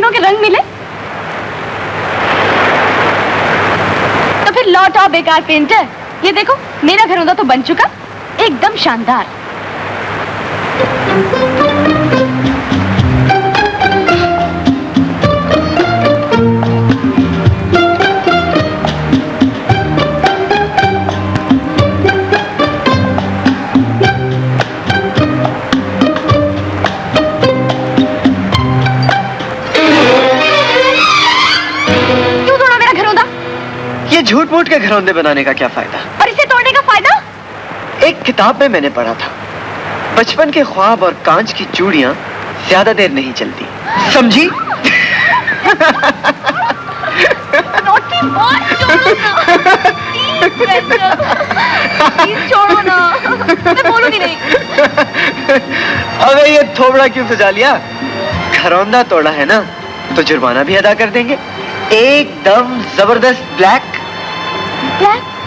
दोनों के रंग मिले। तो फिर लौट आओ बेकार पेंटर। ये देखो मेरा घरौंदा तो बन चुका, एकदम शानदार। ये झूठ मूठ के घरौंदे बनाने का क्या फायदा? और इसे तोड़ने का फायदा? एक किताब में मैंने पढ़ा था, बचपन के ख्वाब और कांच की चूड़ियां ज्यादा देर नहीं चलती, समझी? छोड़ो ना, मैं बोलूंगी नहीं। अबे ये थोबड़ा क्यों सजा लिया? घरौंदा तोड़ा है ना, तो जुर्माना भी अदा कर देंगे। एकदम जबरदस्त black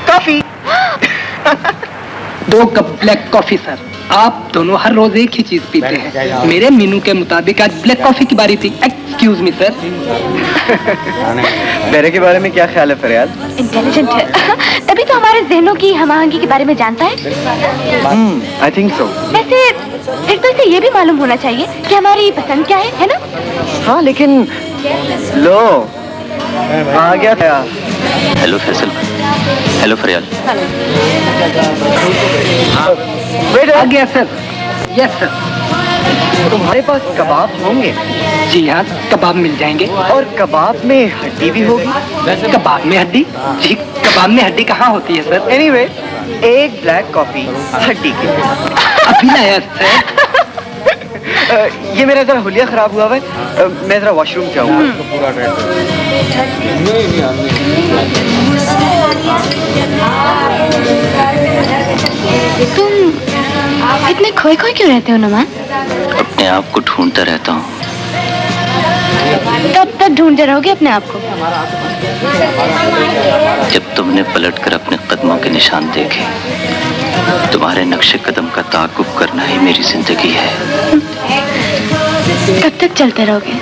coffee. 2 cup black coffee sir. आप दोनों हर रोज एक ही चीज पीते हैं। मेरे मेनू के मुताबिक आज ब्लैक कॉफी की बारी थी। Excuse me sir. मेरे के बारे में क्या ख्याल है फरियाद? इंटेलिजेंट है, तभी तो हमारे जहनों की हमाहंगी के बारे में जानता है। I think so. वैसे फिर तो इसे ये भी मालूम होना चाहिए कि हमारी पसंद क्या है ना? हाँ लेकिन लो आ गया था। Hello Faisal. Hello Fariyal. Wait आ गया सर। Yes sir. तुम्हारे पास कबाब होंगे? जी हाँ, कबाब मिल जाएंगे। और कबाब में हड्डी भी होगी? कबाब में हड्डी? जी, कबाब में हड्डी कहाँ होती है सर? एनीवे, एक ब्लैक कॉफी हड्डी की। अभी लाया सर। ये मेरा जरा हुलिया खराब हुआ है, मैं जरा वॉशरूम जाऊंगा। तुम इतने खोए खोए क्यों रहते हो नुमान? अपने आप को ढूंढता रहता हूँ। कब तक ढूंढते रहोगे अपने आप को? जब तुमने पलटकर अपने कदमों के निशान देखे। तुम्हारे नक्शे कदम का ताक़ुब करना ही मेरी जिंदगी है। कब तक चलते रहोगे?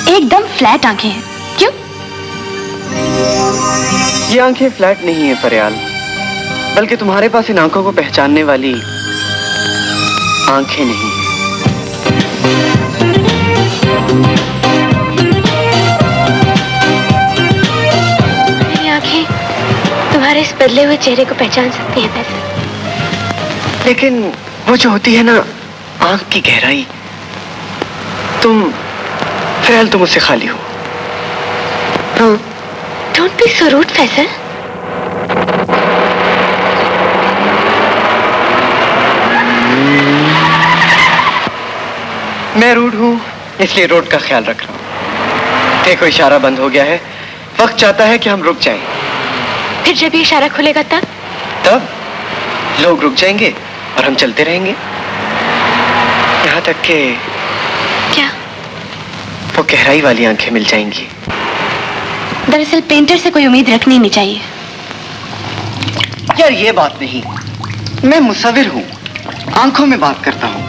एकदम फ्लैट आंखें हैं, क्यों? ये आंखें फ्लैट नहीं है फरियाल, बल्कि तुम्हारे पास इन आंखों को पहचानने वाली आंखें नहीं है। मेरी आंखें तुम्हारे इस बदले हुए चेहरे को पहचान सकती हैं फैसल। लेकिन वो जो होती है ना आंख की गहराई, तुम फरियाल तुम उससे खाली हो। हाँ। Don't be so rude, Faisal. मैं रूड हूँ इसलिए रोड का ख्याल रख रहा हूँ। देखो इशारा बंद हो गया है, वक्त चाहता है कि हम रुक जाएं। फिर जब ये इशारा खुलेगा तब लोग रुक जाएंगे और हम चलते रहेंगे, यहाँ तक के क्या? वो गहराई वाली आंखें मिल जाएंगी। दरअसल पेंटर से कोई उम्मीद रखनी नहीं चाहिए। यार ये बात नहीं, मैं मुसव्विर हूँ, आंखों में बात करता हूँ।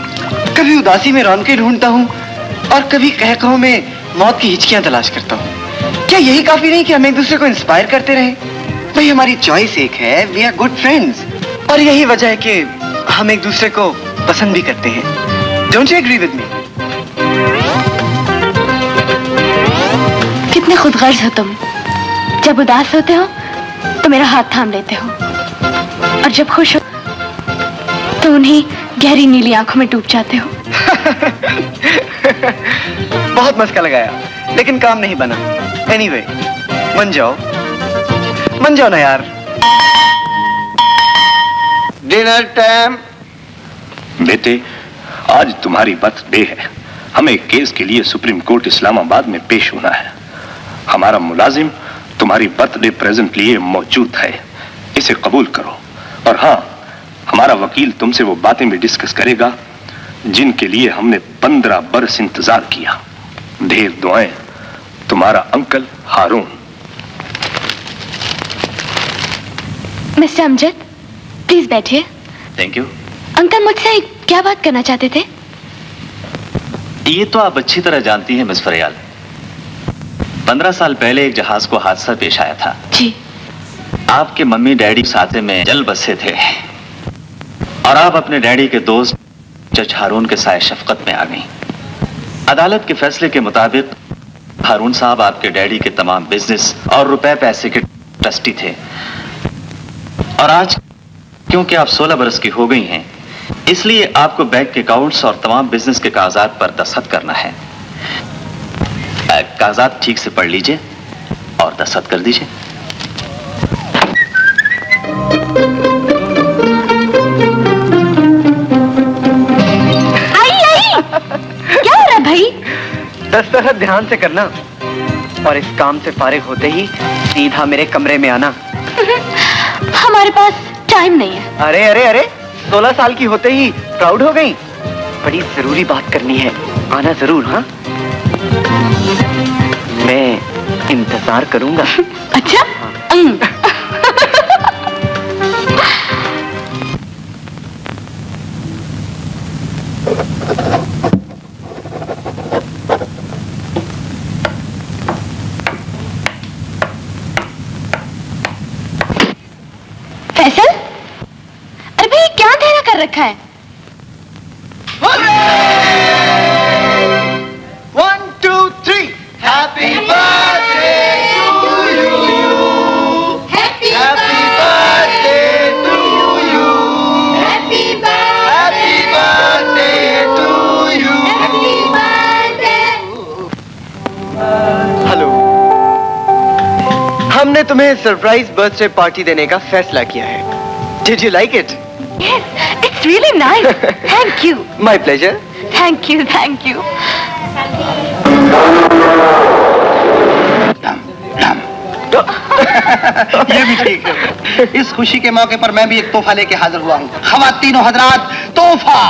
कभी उदासी में रौनकें ढूंढता हूँ और कभी कहकहों में मौत की हिचकियां तलाश करता हूँ। क्या यही काफी नहीं कि हम एक दूसरे को इंस्पायर करते रहें? भाई हमारी चॉइस एक है, वी आर गुड फ्रेंड्स, और यही वजह है कि हम एक दूसरे को पसंद भी करते हैं। Don't you agree with me? कितने खुदगर्ज हो तुम। जब उदास होते हो तो मेरा हाथ थाम लेते हो, और जब खुश हो तो उन्हीं गहरी नीली आंखों में डूब जाते हो। बहुत मस्का लगाया, लेकिन काम नहीं बना। एनीवे, मन जाओ ना यार। Dinner time. बेटे, आज तुम्हारी बर्थडे है। हमें केस के लिए सुप्रीम कोर्ट इस्लामाबाद में पेश होना है। हमारा मुलाजिम तुम्हारी बर्थडे प्रेजेंट लिए मौजूद है, इसे कबूल करो। और हाँ, हमारा वकील तुमसे वो बातें भी डिस्कस करेगा जिनके लिए हमने 15 बरस इंतजार किया। ढेर दुआएं, तुम्हारा uncle Haroon. Mister Amjad, please बैठिए। Thank you. अंकल मुझसे क्या बात करना चाहते थे? ये तो आप अच्छी तरह जानती हैं मिस फरियाल। 15 साल पहले एक जहाज को हादसा पेश आया था। जी। आपके मम्मी डैडी साथे में जल बसे थे और आप अपने डैडी के दोस्त जज हारून के साए शफकत में आ गई। अदालत के फैसले के मुताबिक हारून साहब आपके डैडी के तमाम बिजनेस और रुपए पैसे के ट्रस्टी थे। और आज क्योंकि आप 16 बरस की हो गई हैं, इसलिए आपको बैंक के अकाउंट्स और तमाम बिजनेस के कागजात पर दस्तखत करना है। कागजात ठीक से पढ़ लीजिए और दस्तखत कर दीजिए। आई क्या हो रहा है भाई? दस्तखत ध्यान से करना और इस काम से फारिग होते ही सीधा मेरे कमरे में आना। हमारे पास टाइम नहीं है। अरे अरे अरे, 16 साल की होते ही प्राउड हो गई? बड़ी जरूरी बात करनी है, आना जरूर। हाँ, मैं इंतजार करूंगा। अच्छा। फैसल, अरे भाई क्या अंधेरा कर रखा है? 1 2 3 happy birthday to you, happy birthday to you, happy birthday to you. Hello, हमने तुम्हें सरप्राइज बर्थडे पार्टी देने का फैसला किया है। Did you like it? Yes, it's really nice. Thank you. My pleasure. Thank you, thank you. ये भी ठीक है। इस खुशी के मौके पर मैं भी एक तोहफा लेके हाजिर हुआ हूँ। ख़वातीनो हज़रात, तोहफा।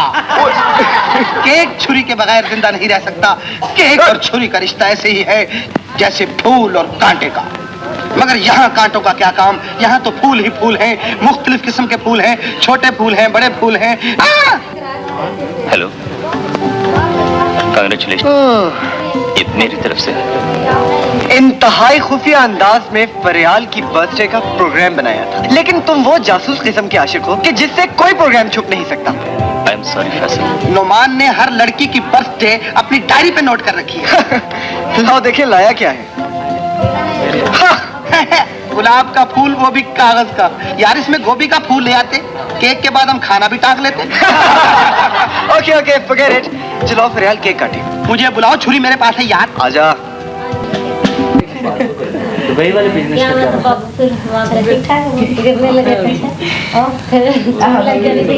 केक छुरी के बगैर जिंदा नहीं रह सकता। केक और छुरी का रिश्ता ऐसे ही है जैसे फूल और कांटे का। मगर यहाँ कांटों का क्या काम? यहाँ तो फूल ही फूल हैं, मुख्तलिफ किस्म के फूल हैं, छोटे फूल हैं, बड़े फूल हैं। Hello, congratulation. ये मेरी तरफ से। इंतहाई खुफिया अंदाज में फरियाल की बर्थडे का प्रोग्राम बनाया था, लेकिन तुम वो जासूस किस्म के आशिक हो कि जिससे कोई प्रोग्राम छुप नहीं सकता। I am sorry Faisal. Noman ने हर लड़की की बर्थडे अपनी डायरी पे नोट कर रखी है। लाओ देखिए लाया क्या है। गुलाब का फूल, वो भी कागज का। यार इसमें गोभी का फूल ले आते, केक के बाद हम खाना भी टांग लेते। Okay okay, forget it. चलो फरियाल केक काटे। मुझे बुलाओ, छुरी मेरे पास है यार। आजा। दुबई वाले बिजनेस क्या मतलब बाबू फिर वहाँ पर ठीक ठाक गिरने लगे पैसे और फिर लग जाने जल्दी।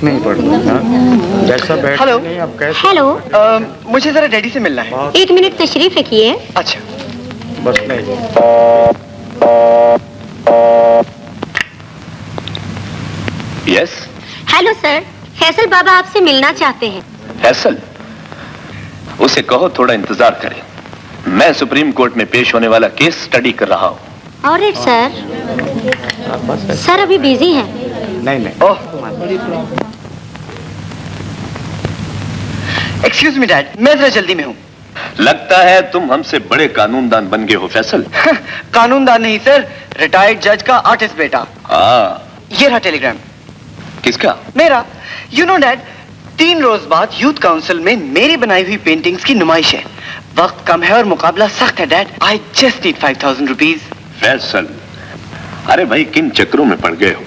नहीं पड़ता जैसा बैठ हेलो। नहीं आप कैसे। हेलो, मुझे जरा डैडी से मिलना है। 1 मिनट तशरीफ रखिए। अच्छा। बस नहीं। यस। हेलो सर, फैसल बाबा आपसे मिलना चाहते हैं। फैसल, उसे कहो थोड़ा इंतजार करे। मैं सुप्रीम कोर्ट में पेश होने वाला केस स्टडी कर रहा हूँ। Alright sir. सर अभी बिजी हैं। नहीं नहीं। ओह, एक्सक्यूज मी डैड, मैं जरा जल्दी में हूँ। लगता है तुम हमसे बड़े कानूनदान बन गए हो फैसल। कानूनदान नहीं सर, रिटायर्ड जज का आर्टिस्ट बेटा। ये रहा टेलीग्राम। किसका? मेरा। यू नो डैड, 3 रोज बाद यूथ काउंसिल में मेरी बनाई हुई पेंटिंग्स की नुमाइश है। वक्त कम है और मुकाबला सख्त है dad. I just need 5000 rupees. Faisal, अरे भाई किन चक्रों में पड़ गए हो?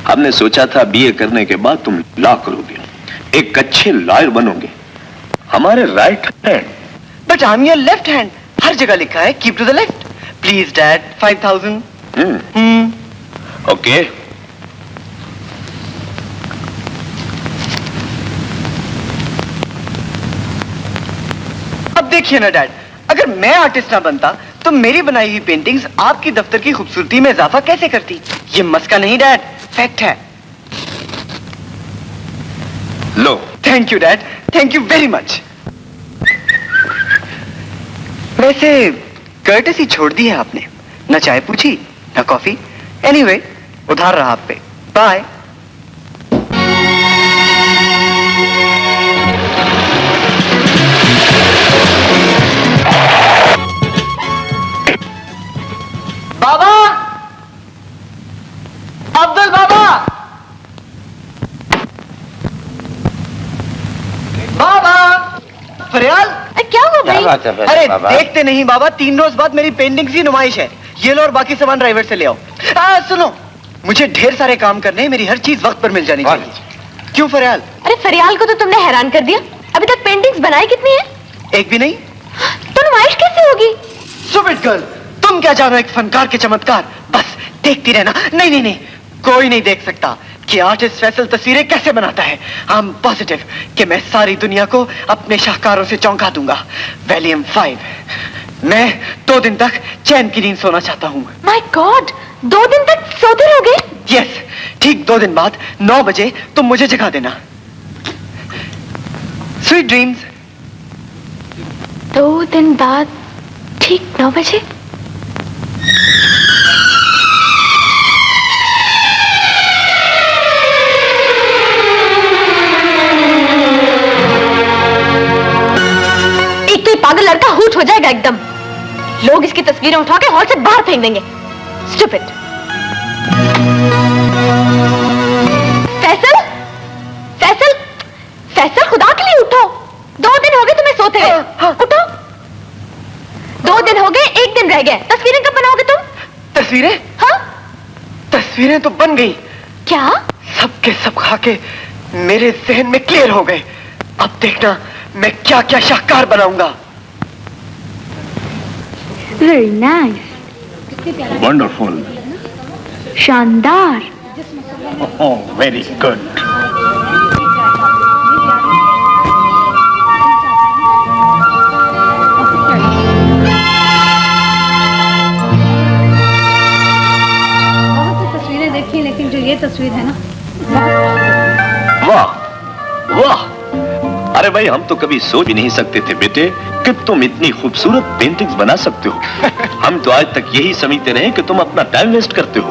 हमने सोचा था बीए करने के बाद तुम लॉ करोगे, एक अच्छे लॉयर बनोगे, हमारे right hand. But I am your left hand. हर जगह लिखा है keep to the left. Please dad, 5000। Okay. देखिए ना डैड, अगर मैं आर्टिस्ट ना बनता तो मेरी बनाई हुई पेंटिंग्स आपकी दफ्तर की खूबसूरती में इजाफा कैसे करती? ये मस्का नहीं डैड, फैक्ट है। लो। Thank you dad, thank you very much. वैसे कर्टसी छोड़ दी है आपने, ना चाय पूछी ना कॉफी। एनीवे, उधार रहा आप पे। बाय। बाबा, अब्दुल बाबा, बाबा, फरियाल, क्या हुआ भाई? अरे देखते नहीं बाबा, 3 रोज बाद मेरी पेंटिंग्स की नुमाइश है। ये लो और बाकी सामान ड्राइवर से ले आओ। सुनो, मुझे ढेर सारे काम करने हैं, मेरी हर चीज वक्त पर मिल जानी चाहिए। क्यों फरियाल? अरे फरियाल को तो तुमने हैरान कर दिया। अभी तक पेंटिंग्स बनाई कितनी है? एक भी नहीं। तो नुमाइश कैसे होगी? स्टूपिड गर्ल, तुम क्या जानो एक फनकार के चमत्कार। बस देखती रहना। नहीं नहीं नहीं, कोई नहीं देख सकता कि आर्टिस्ट फैसल तस्वीरें कैसे बनाता है। आई एम पॉजिटिव कि मैं सारी दुनिया को अपने शाहकारों से चौंका दूंगा। वॉल्यूम 5। मैं 2 दिन तक चैन की नींद सोना चाहता हूँ। माय गॉड, 2 दिन तक सोते रहोगे? यस, ठीक 2 दिन बाद 9 बजे तुम मुझे जगा देना। Sweet dreams. 2 दिन बाद ठीक 9 बजे? एक तो ये पागल लड़का हुट हो जाएगा एकदम। लोग इसकी तस्वीरें उठा के हॉल से बाहर फेंक देंगे। स्टूपिड। फैसल, फैसल, फैसल, खुदा के लिए उठो। 2 दिन हो गए तुम्हें सोते हुए। उठो। 2 दिन हो गए, 1 दिन रह गया। तस्वीरें कब बनाओगे तुम? तस्वीरें? हाँ, तस्वीरें तो बन गई। क्या? सब के सब खा के मेरे जहन में क्लियर हो गए। अब देखना मैं क्या क्या शाहकार बनाऊंगा। Very nice. वंडरफुल। शानदार। ओह, वेरी गुड। बहुत सी तस्वीरें देखी, लेकिन जो ये तस्वीर है ना, वाह वाह। अरे भाई, हम तो कभी सोच भी नहीं सकते थे बेटे कि तुम इतनी खूबसूरत पेंटिंग्स बना सकते हो। हम तो आज तक यही समझते रहे कि तुम अपना टाइम वेस्ट करते हो।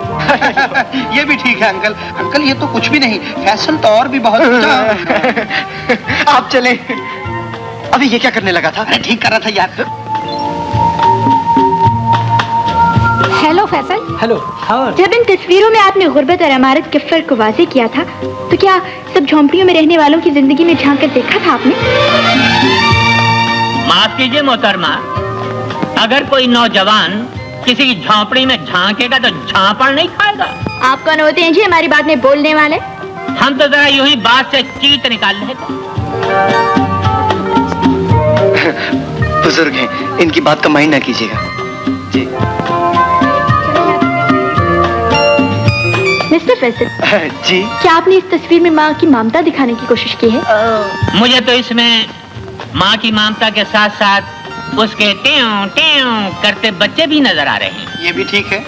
ये भी ठीक है अंकल। अंकल, ये तो कुछ भी नहीं, फैसल तो और भी बहुत अच्छा। आप चले। अभी ये क्या करने लगा था? अरे ठीक कर रहा था यार। हेलो फैसल। Hello, how? जब इन तस्वीरों में आपने गुर्बत और अमारत के फर्क को वाज़ेह किया था, तो क्या सब झोंपड़ियों में रहने वालों की जिंदगी में झांक कर देखा था आपने? माफ कीजिए मोहतरमा, अगर कोई नौजवान किसी की झोंपड़ी में झांकेगा तो झांपड़ नहीं खाएगा। आप कौन होते हैं जी हमारी बात में बोलने वाले? हम तो जरा यूं ही बात से चीट निकाल रहे थे। बुजुर्ग हैं, इनकी बात का माइंड ना कीजिएगा। जी। मिस्टर फैसल जी, क्या आपने इस तस्वीर में माँ की ममता दिखाने की कोशिश की है? मुझे तो इसमें माँ की ममता के साथ साथ उसके ट्यों ट्यों करते बच्चे भी नजर आ रहे हैं। ये भी ठीक है।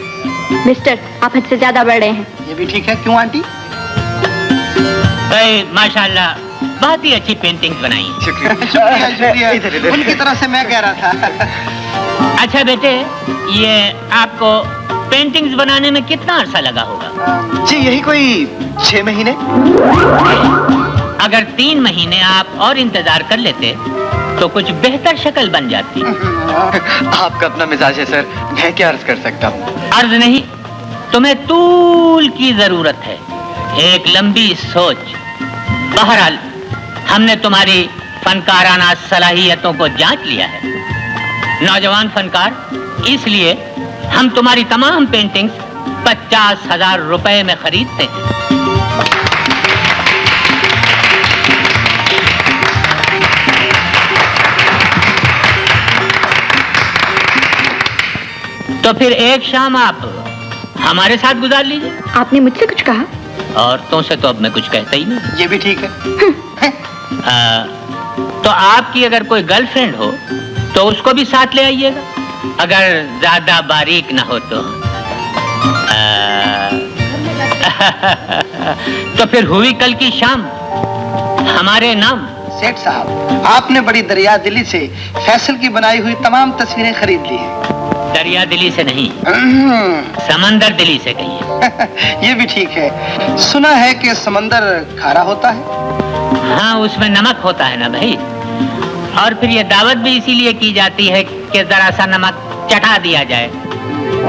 मिस्टर, आप हद से ज्यादा बढ़ रहे हैं। ये भी ठीक है। क्यों आंटी? माशाल्लाह, बहुत ही अच्छी पेंटिंग्स बनाई हैं। शुक्रिया। शुक्रिया शुक्रिया। इधर, इधर। उनकी तरफ से मैं कह रहा था। अच्छा बेटे, ये आपको पेंटिंग्स बनाने में कितना अरसा लगा होगा? जी, यही कोई 6 महीने। अगर 3 महीने आप और इंतजार कर लेते तो कुछ बेहतर शक्ल बन जाती। आपका अपना मिजाज है सर, मैं क्या अर्ज कर सकता हूँ? अर्ज नहीं, तुम्हें तूल की जरूरत है, एक लंबी सोच। बहरहाल, हमने तुम्हारी फनकाराना सलाहियतों को जांच लिया है नौजवान फनकार, इसलिए हम तुम्हारी तमाम पेंटिंग्स 50,000 रुपए में खरीदते हैं। तो फिर एक शाम आप हमारे साथ गुजार लीजिए। आपने मुझसे कुछ कहा? औरतों से तो अब मैं कुछ कहता ही नहीं। ये भी ठीक है। तो आपकी अगर कोई गर्लफ्रेंड हो तो उसको भी साथ ले आइएगा, अगर ज्यादा बारीक ना हो तो। तो फिर हुई कल की शाम हमारे नाम। सेठ साहब, आपने बड़ी दरिया दिली से फैसल की बनाई हुई तमाम तस्वीरें खरीद ली हैं। दरिया दिली से नहीं, समंदर दिली से कहिए। ये भी ठीक है। सुना है कि समंदर खारा होता है। हाँ, उसमें नमक होता है ना भाई। और फिर ये दावत भी इसीलिए की जाती है कि जरा सा नमक चटा दिया जाए,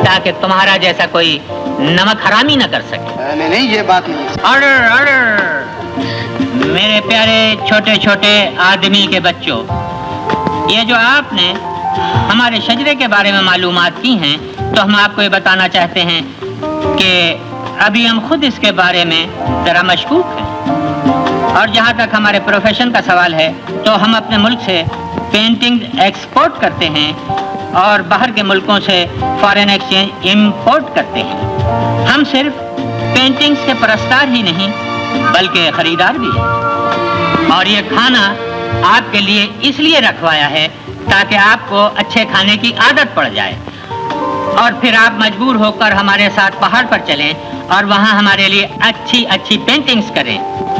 ताकि तुम्हारा जैसा कोई नमक हरामी न कर सके। नहीं, ये बात नहीं। Order order. मेरे प्यारे छोटे छोटे आदमी के बच्चों, ये जो आपने हमारे शजरे के बारे में मालूमात की हैं, तो हम आपको ये बताना चाहते हैं कि अभी हम खुद इसके बारे में जरा मशकूक हैं। और जहाँ तक हमारे प्रोफेशन का सवाल है, तो हम अपने मुल्क से पेंटिंग एक्सपोर्ट करते हैं और बाहर के मुल्कों से फॉरेन एक्सचेंज इंपोर्ट करते हैं। हम सिर्फ पेंटिंग्स के परस्तार ही नहीं, बल्कि खरीदार भी हैं। और ये खाना आपके लिए इसलिए रखवाया है ताकि आपको अच्छे खाने की आदत पड़ जाए और फिर आप मजबूर होकर हमारे साथ पहाड़ पर चलें और वहाँ हमारे लिए अच्छी अच्छी पेंटिंग्स करें।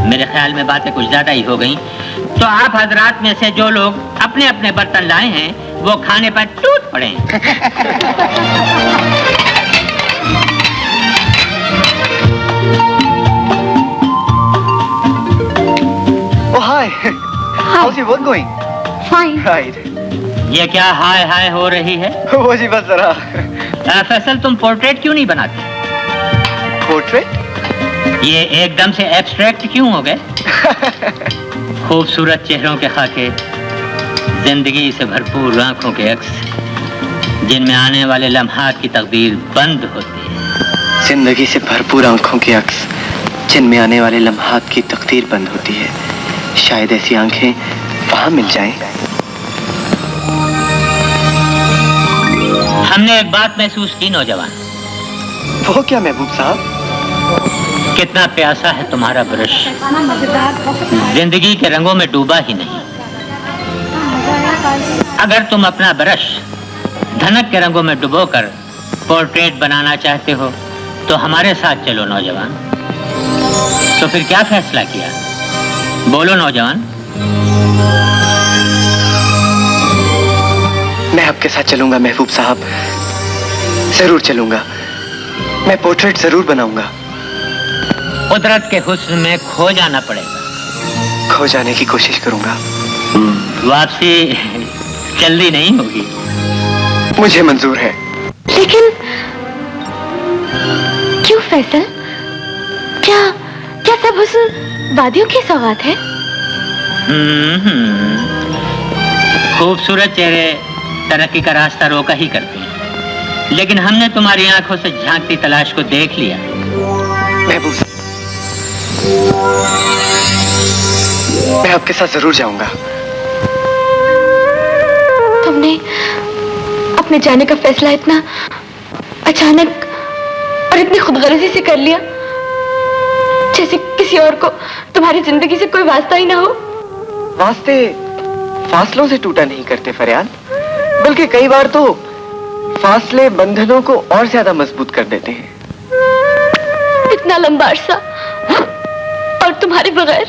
मेरे ख्याल में बातें कुछ ज़्यादा ही हो गई, तो आप हजरात में से जो लोग अपने अपने बर्तन लाए हैं वो खाने पर टूट पड़े। Oh hi. How's your work going? Fine. Right. ये क्या हाय हाय हो रही है? वो जी बस जरा। फैसल, तुम पोर्ट्रेट क्यों नहीं बनाते? पोर्ट्रेट? ये एकदम से एब्स्ट्रैक्ट क्यों हो गए? खूबसूरत चेहरों के खाके, जिंदगी से भरपूर आंखों के अक्स, जिनमें आने वाले लम्हात की तकदीर बंद होती है। जिंदगी से भरपूर आंखों की अक्स, जिनमें आने वाले लम्हात की तकदीर बंद होती है। शायद ऐसी आंखें वहां मिल जाएं। हमने एक बात महसूस की नौजवान। वो क्या महबूब साहब? कितना प्यासा है तुम्हारा ब्रश, जिंदगी के रंगों में डूबा ही नहीं। अगर तुम अपना ब्रश धनक के रंगों में डुबोकर पोर्ट्रेट बनाना चाहते हो तो हमारे साथ चलो नौजवान। तो फिर क्या फैसला किया? बोलो नौजवान। मैं आपके साथ चलूंगा महबूब साहब, जरूर चलूंगा। मैं पोर्ट्रेट जरूर बनाऊंगा। कुदरत के हुस्न में खो जाना पड़ेगा। खो जाने की कोशिश करूंगा। वापसी जल्दी नहीं होगी। मुझे मंजूर है। लेकिन क्यों फैसल? क्या क्या सब हुस्न वादियों की सौगात है? खूबसूरत चेहरे तरक्की का रास्ता रोका ही करते हैं, लेकिन हमने तुम्हारी आंखों से झांकती तलाश को देख लिया। महबूब साहब, मैं आपके साथ जरूर जाऊंगा। तुमने अपने जाने का फैसला इतना अचानक और इतनी खुदगर्जी से कर लिया, जैसे किसी और को तुम्हारी जिंदगी से कोई वास्ता ही ना हो। वास्ते फासलों से टूटा नहीं करते फरियाद, बल्कि कई बार तो फासले बंधनों को और ज्यादा मजबूत कर देते हैं। इतना लंबा अरसा और तुम्हारे बगैर।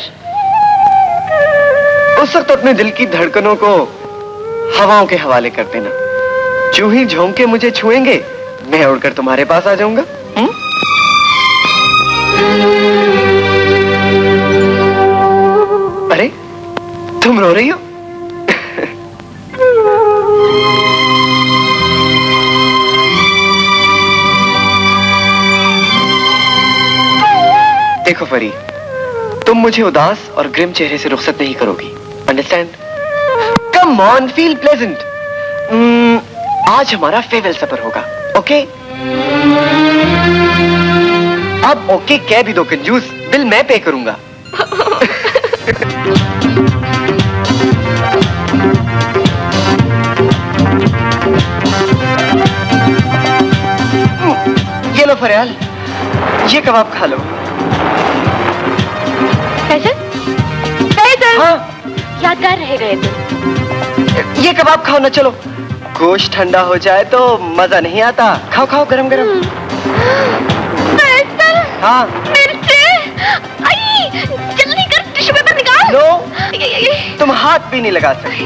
उस वक्त अपने दिल की धड़कनों को हवाओं के हवाले कर देना। जो ही झोंके मुझे छुएंगे, मैं उड़कर तुम्हारे पास आ जाऊंगा। अरे, तुम रो रही हो? देखो फरी, तुम मुझे उदास और ग्रिम चेहरे से रुखसत नहीं करोगी। Understand? Come on, feel pleasant. आज हमारा फेयरवेल सफर होगा, ओके? अब ओके कह भी दो कंजूस, बिल मैं पे करूंगा। ये लो फरियाल, ये कबाब खा लो। फैसल? फैसल? हाँ? यादगार रह गए तुम। ये कबाब खाओ ना, चलो। गोश्त ठंडा हो जाए तो मजा नहीं आता। खाओ खाओ, गरम गरम। हाँ। जल्दी कर, टिश्यू पेपर निकाल। नो, तुम हाथ भी नहीं लगा सकती।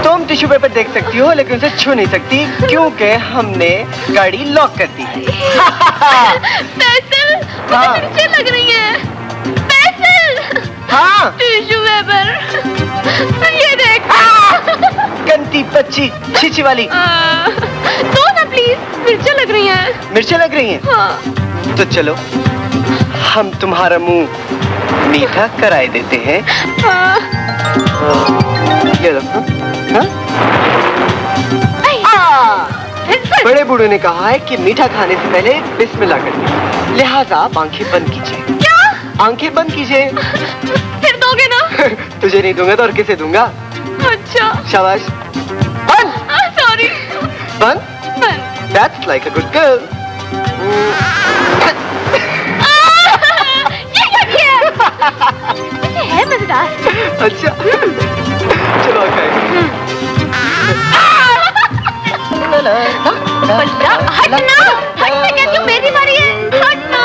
तुम टिश्यू पेपर देख सकती हो लेकिन उसे छू नहीं सकती क्योंकि हमने गाड़ी लॉक कर दी है। फैसल, मुझे मिर्चें लग रही हैं। फैसल। हाँ। Tissue paper. ये देख। गंदी बच्ची, छीछी वाली। दो ना प्लीज, मिर्चें लग रही हैं। मिर्चें लग रही हैं? हाँ। तो चलो, हम तुम्हारा मुंह मीठा कराए देते हैं। ले लो। बड़े बूढ़े ने कहा है कि मीठा खाने से पहले बिस्मिल्लाह करिए, लिहाजा आप आंखें बंद कीजिए। क्या? आंखें बंद कीजिए। फिर दोगे ना? तुझे नहीं दूंगा तो और किसे दूंगा? अच्छा। शाबाश। बंद। सॉरी। बंद। That's like a good girl. ये है मजेदार। अच्छा, चलो हटना, हटना, क्या क्यों मेरी बारी है? हटना।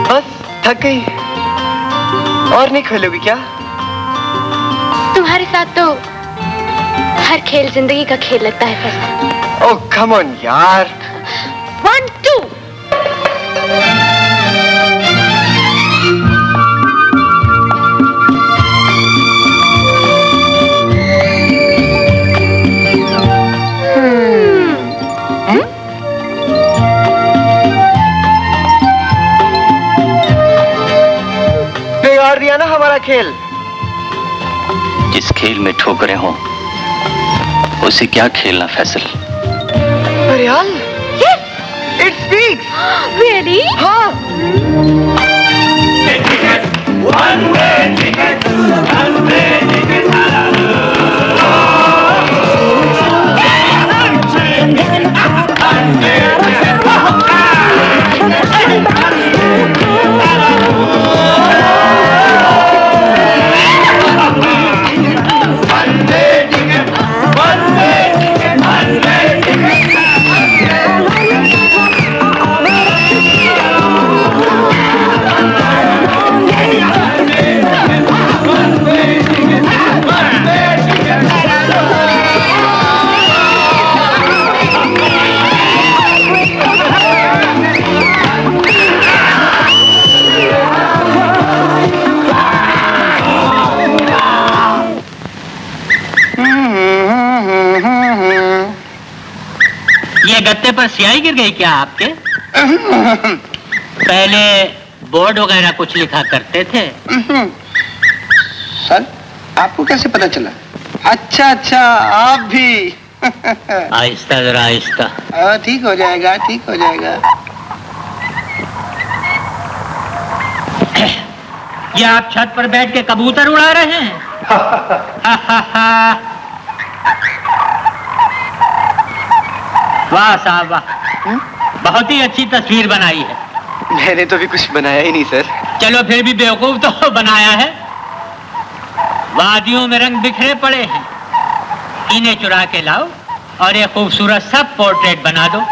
बस थक गई और नहीं खेलोगी क्या? तुम्हारे साथ तो हर खेल जिंदगी का खेल लगता है फैसल। ओह कम ऑन यार। 1 2। बिगाड़ दिया ना हमारा खेल। जिस खेल में ठोकरें हों उसे क्या खेलना फैसल। अरे यार, it speaks. Really? हाँ। One way ticket, one way ticket, गत्ते पर स्याही गिर गई क्या आपके? पहले बोर्ड वगैरह कुछ लिखा करते थे। सर, आपको कैसे पता चला? अच्छा अच्छा, आप भी। आहिस्ता जरा आहिस्ता। ठीक हो जाएगा, ठीक हो जाएगा। ये आप छत पर बैठ के कबूतर उड़ा रहे हैं? वाह साहब वाह, बहुत ही अच्छी तस्वीर बनाई है। मैंने तो भी कुछ बनाया ही नहीं सर। चलो फिर भी बेवकूफ तो बनाया है। वादियों में रंग बिखरे पड़े हैं, इन्हें चुरा के लाओ और एक खूबसूरत सा पोर्ट्रेट बना दो।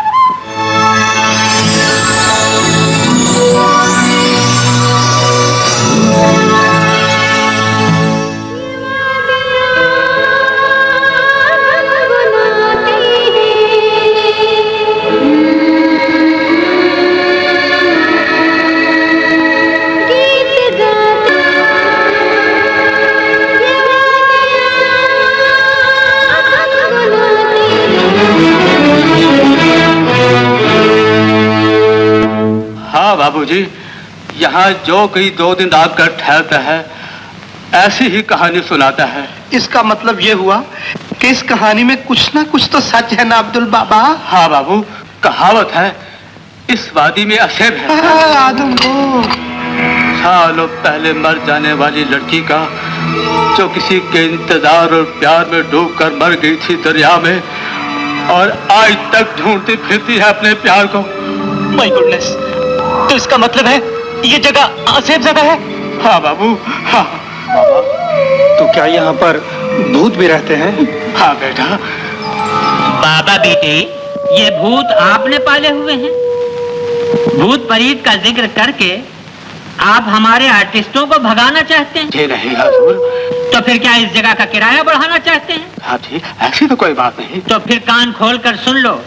बाबूजी, यहाँ जो कोई 2 दिन आकर ठहरता है ऐसी ही कहानी सुनाता है। इसका मतलब ये हुआ कि इस कहानी में कुछ ना कुछ तो सच है ना अब्दुल बाबा? हाँ बाबू, कहावत है इस वादी में असेब है। आदम को सालों पहले मर जाने वाली लड़की का जो किसी के इंतजार और प्यार में डूबकर मर गई थी दरिया में, और आज तक ढूंढती फिरती है अपने प्यार को। माय गुडनेस, तो इसका मतलब है ये जगह आसेब ज़दा है? हाँ बाबू, हाँ। बाबा, तो क्या यहाँ पर भूत भी रहते हैं? हाँ बेटा। बाबा बेटे, ये भूत आपने पाले हुए हैं। भूत प्रेत का जिक्र करके आप हमारे आर्टिस्टों को भगाना चाहते हैं? जी नहीं हुजूर। तो फिर क्या इस जगह का किराया बढ़ाना चाहते हैं? हाँ जी, ऐसी तो कोई बात नहीं। तो फिर कान खोल कर सुन लो,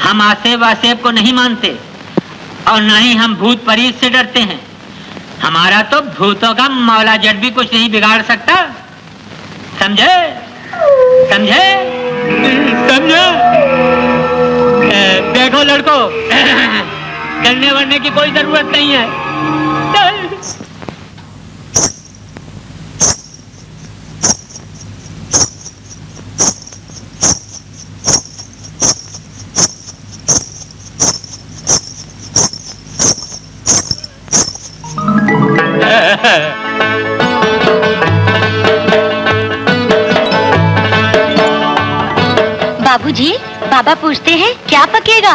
हम आसेब आसेब को नहीं मानते और न ही हम भूत प्रेत से डरते हैं। हमारा तो भूतों का मौला जट भी कुछ नहीं बिगाड़ सकता। समझे? समझे? समझे? देखो लड़कों, डरने वरने की कोई जरूरत नहीं है। बाबूजी, बाबा पूछते हैं क्या पकेगा?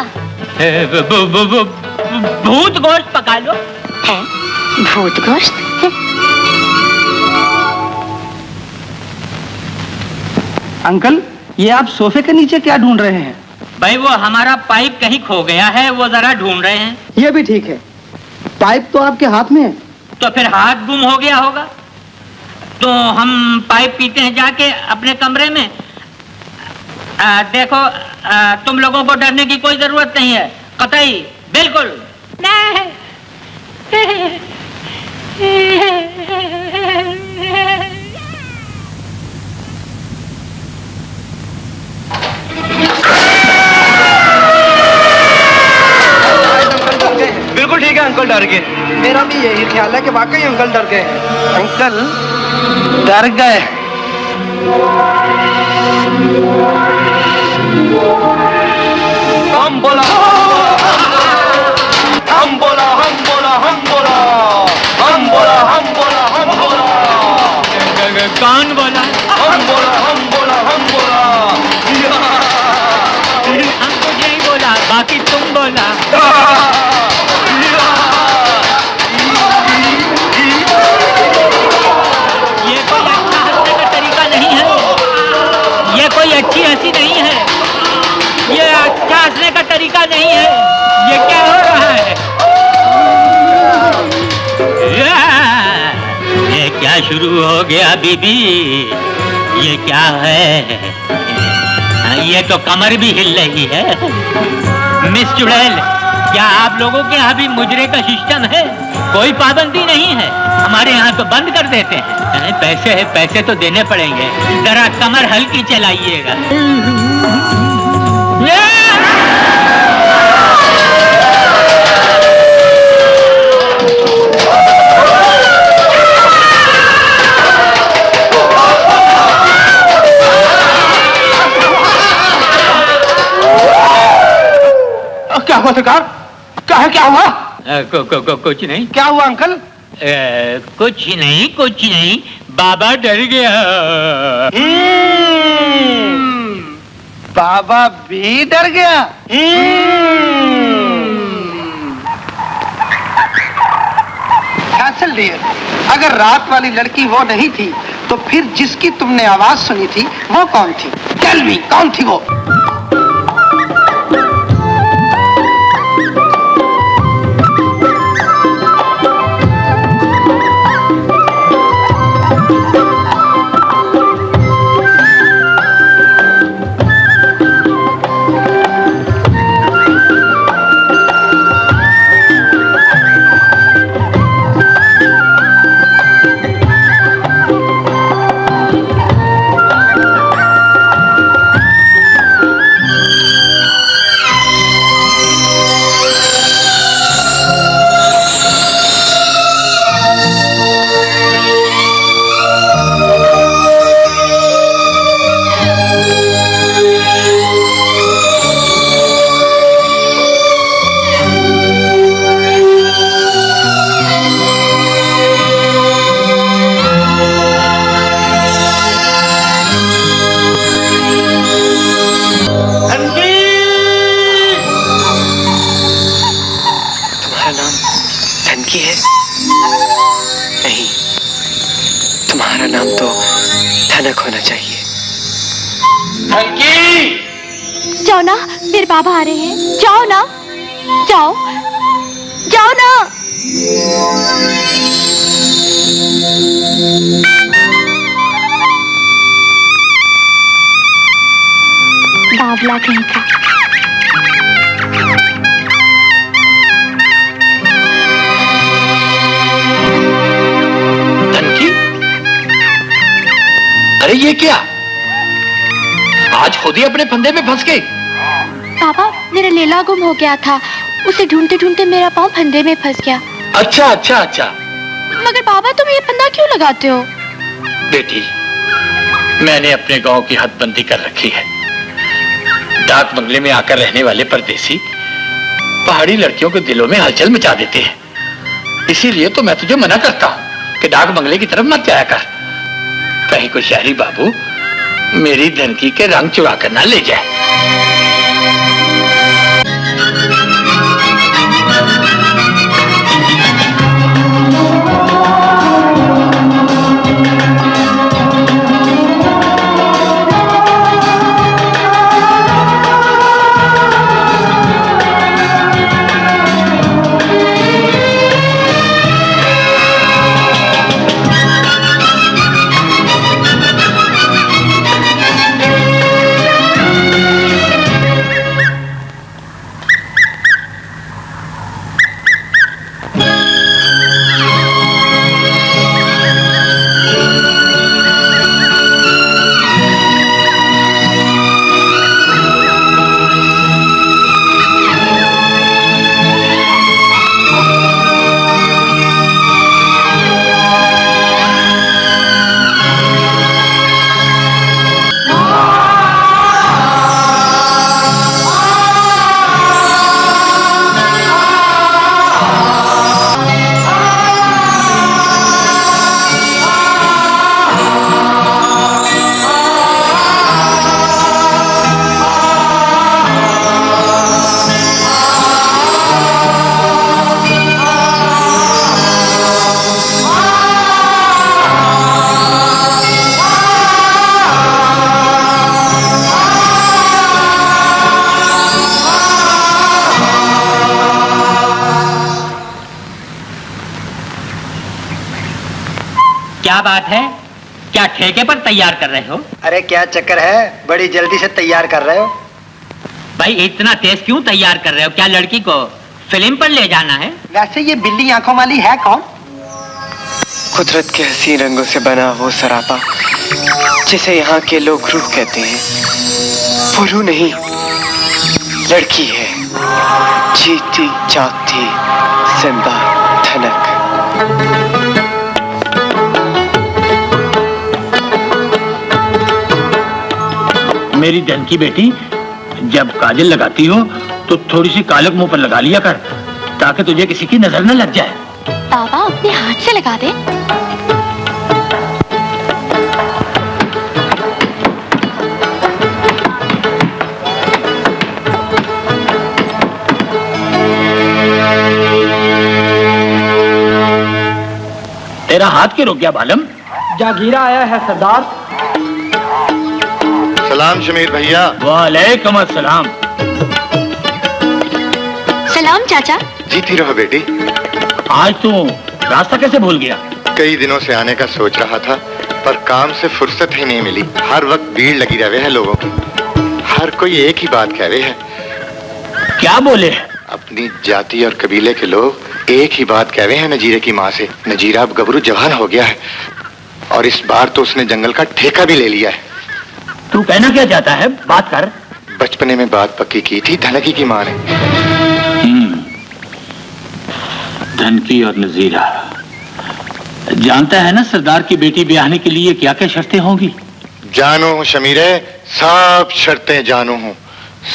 भूत गोश्त पका लो। है? भूत गोश्त? अंकल, ये आप सोफे के नीचे क्या ढूंढ रहे हैं? भाई वो हमारा पाइप कहीं खो गया है, वो जरा ढूंढ रहे हैं। ये भी ठीक है, पाइप तो आपके हाथ में है। तो फिर हाथ गुम हो गया होगा। तो हम पाइप पीते हैं जाके अपने कमरे में। देखो, तुम लोगों को डरने की कोई जरूरत नहीं है, कतई, बिल्कुल नहीं। बिल्कुल ठीक है, अंकल डर गए। मेरा भी यही ख्याल है कि वाकई अंकल डर गए। अंकल डर गए। हम बोला, हम बोला, हम बोला, हम बोला, हम बोला, हम बोला, हम बोला। कौन बोला? हम बोला, हम बोला, हम बोला। हम कुछ नहीं बोला, बाकी तुम बोला। ये कोई अच्छा हंसने का तरीका नहीं है। ये कोई अच्छी हंसी नहीं है। ये अच्छा हंसने का तरीका नहीं है। ये क्या हो रहा है? ये क्या शुरू हो गया बीबी? ये क्या है? ये तो कमर भी हिल रही है। मिस चुड़ैल, क्या आप लोगों के यहाँ भी मुजरे का सिस्टम है? कोई पाबंदी नहीं है। हमारे यहाँ तो बंद कर देते हैं। पैसे है, पैसे तो देने पड़ेंगे। जरा कमर हल्की चलाइएगा। क्या हुआ सरकार? क्या हुआ? कुछ नहीं। क्या हुआ अंकल? कुछ नहीं, कुछ नहीं, बाबा डर गया। बाबा भी डर गया। कैसल डियर, अगर रात वाली लड़की वो नहीं थी तो फिर जिसकी तुमने आवाज सुनी थी वो कौन थी? टेल मी, कौन थी वो? तुम्हारा नाम तो धनक होना चाहिए। धनकी! जाओ ना, मेरे बाबा आ रहे हैं। जाओ ना, जाओ जाओ ना। बावला कहीं का। धनकी? अरे ये क्या? आज खुद ही अपने फंदे में फंस गई। पापा, मेरा लेला गुम हो गया था। उसे ढूंढते ढूंढते मेरा पाँव फंदे में फंस गया। अच्छा अच्छा अच्छा। मगर पापा, तुम ये फंदा क्यों लगाते हो? बेटी, मैंने अपने गांव की हदबंदी कर रखी है। डाक बंगले में आकर रहने वाले परदेसी पहाड़ी लड़कियों के दिलों में हलचल मचा देते हैं। इसीलिए तो मैं तुझे मना करता हूँ कि डाक बंगले की तरफ मत जाया कर। कहीं कोई शहरी बाबू मेरी धनकी के रंग चुरा कर ना ले जाए। क्या बात है? क्या ठेके पर तैयार कर रहे हो? अरे क्या चक्कर है, बड़ी जल्दी से तैयार कर रहे हो? भाई इतना तेज क्यों तैयार कर रहे हो? क्या लड़की को फिल्म पर ले जाना है? वैसे ये बिल्ली आंखों वाली है कौन? कुदरत के हसीन रंगों से बना वो सरापा जिसे यहाँ के लोग रूह कहते हैं, वो रूह नहीं, लड़की है। जीती जागती जिंदा धनक। मेरी धन की बेटी, जब काजल लगाती हो तो थोड़ी सी कालक मुंह पर लगा लिया कर, ताकि तुझे किसी की नजर न लग जाए। पापा, अपने हाथ से लगा दे। तेरा हाथ क्यों रुक गया बालम? जागीरा आया है सरदार। सलाम शमीर भैया। वालेकुम अस्सलाम। सलाम चाचा। जीती रहो बेटी। आज तू रास्ता कैसे भूल गया? कई दिनों से आने का सोच रहा था, पर काम से फुर्सत ही नहीं मिली। हर वक्त भीड़ लगी रहे हैं लोगों की। हर कोई एक ही बात कह रहे हैं। क्या बोले? अपनी जाति और कबीले के लोग एक ही बात कह रहे हैं नजीरे की माँ से। नजीरा अब गबरू जवान हो गया है और इस बार तो उसने जंगल का ठेका भी ले लिया है। तू कहना क्या चाहता है? बात कर। बचपने में बात पक्की की थी धनकी की माँ ने। धनकी और नजीरा, जानता है ना सरदार की बेटी ब्याहने के लिए क्या क्या शर्तें होंगी? जानू हूँ शमीरे, सब शर्तें जानू हूँ।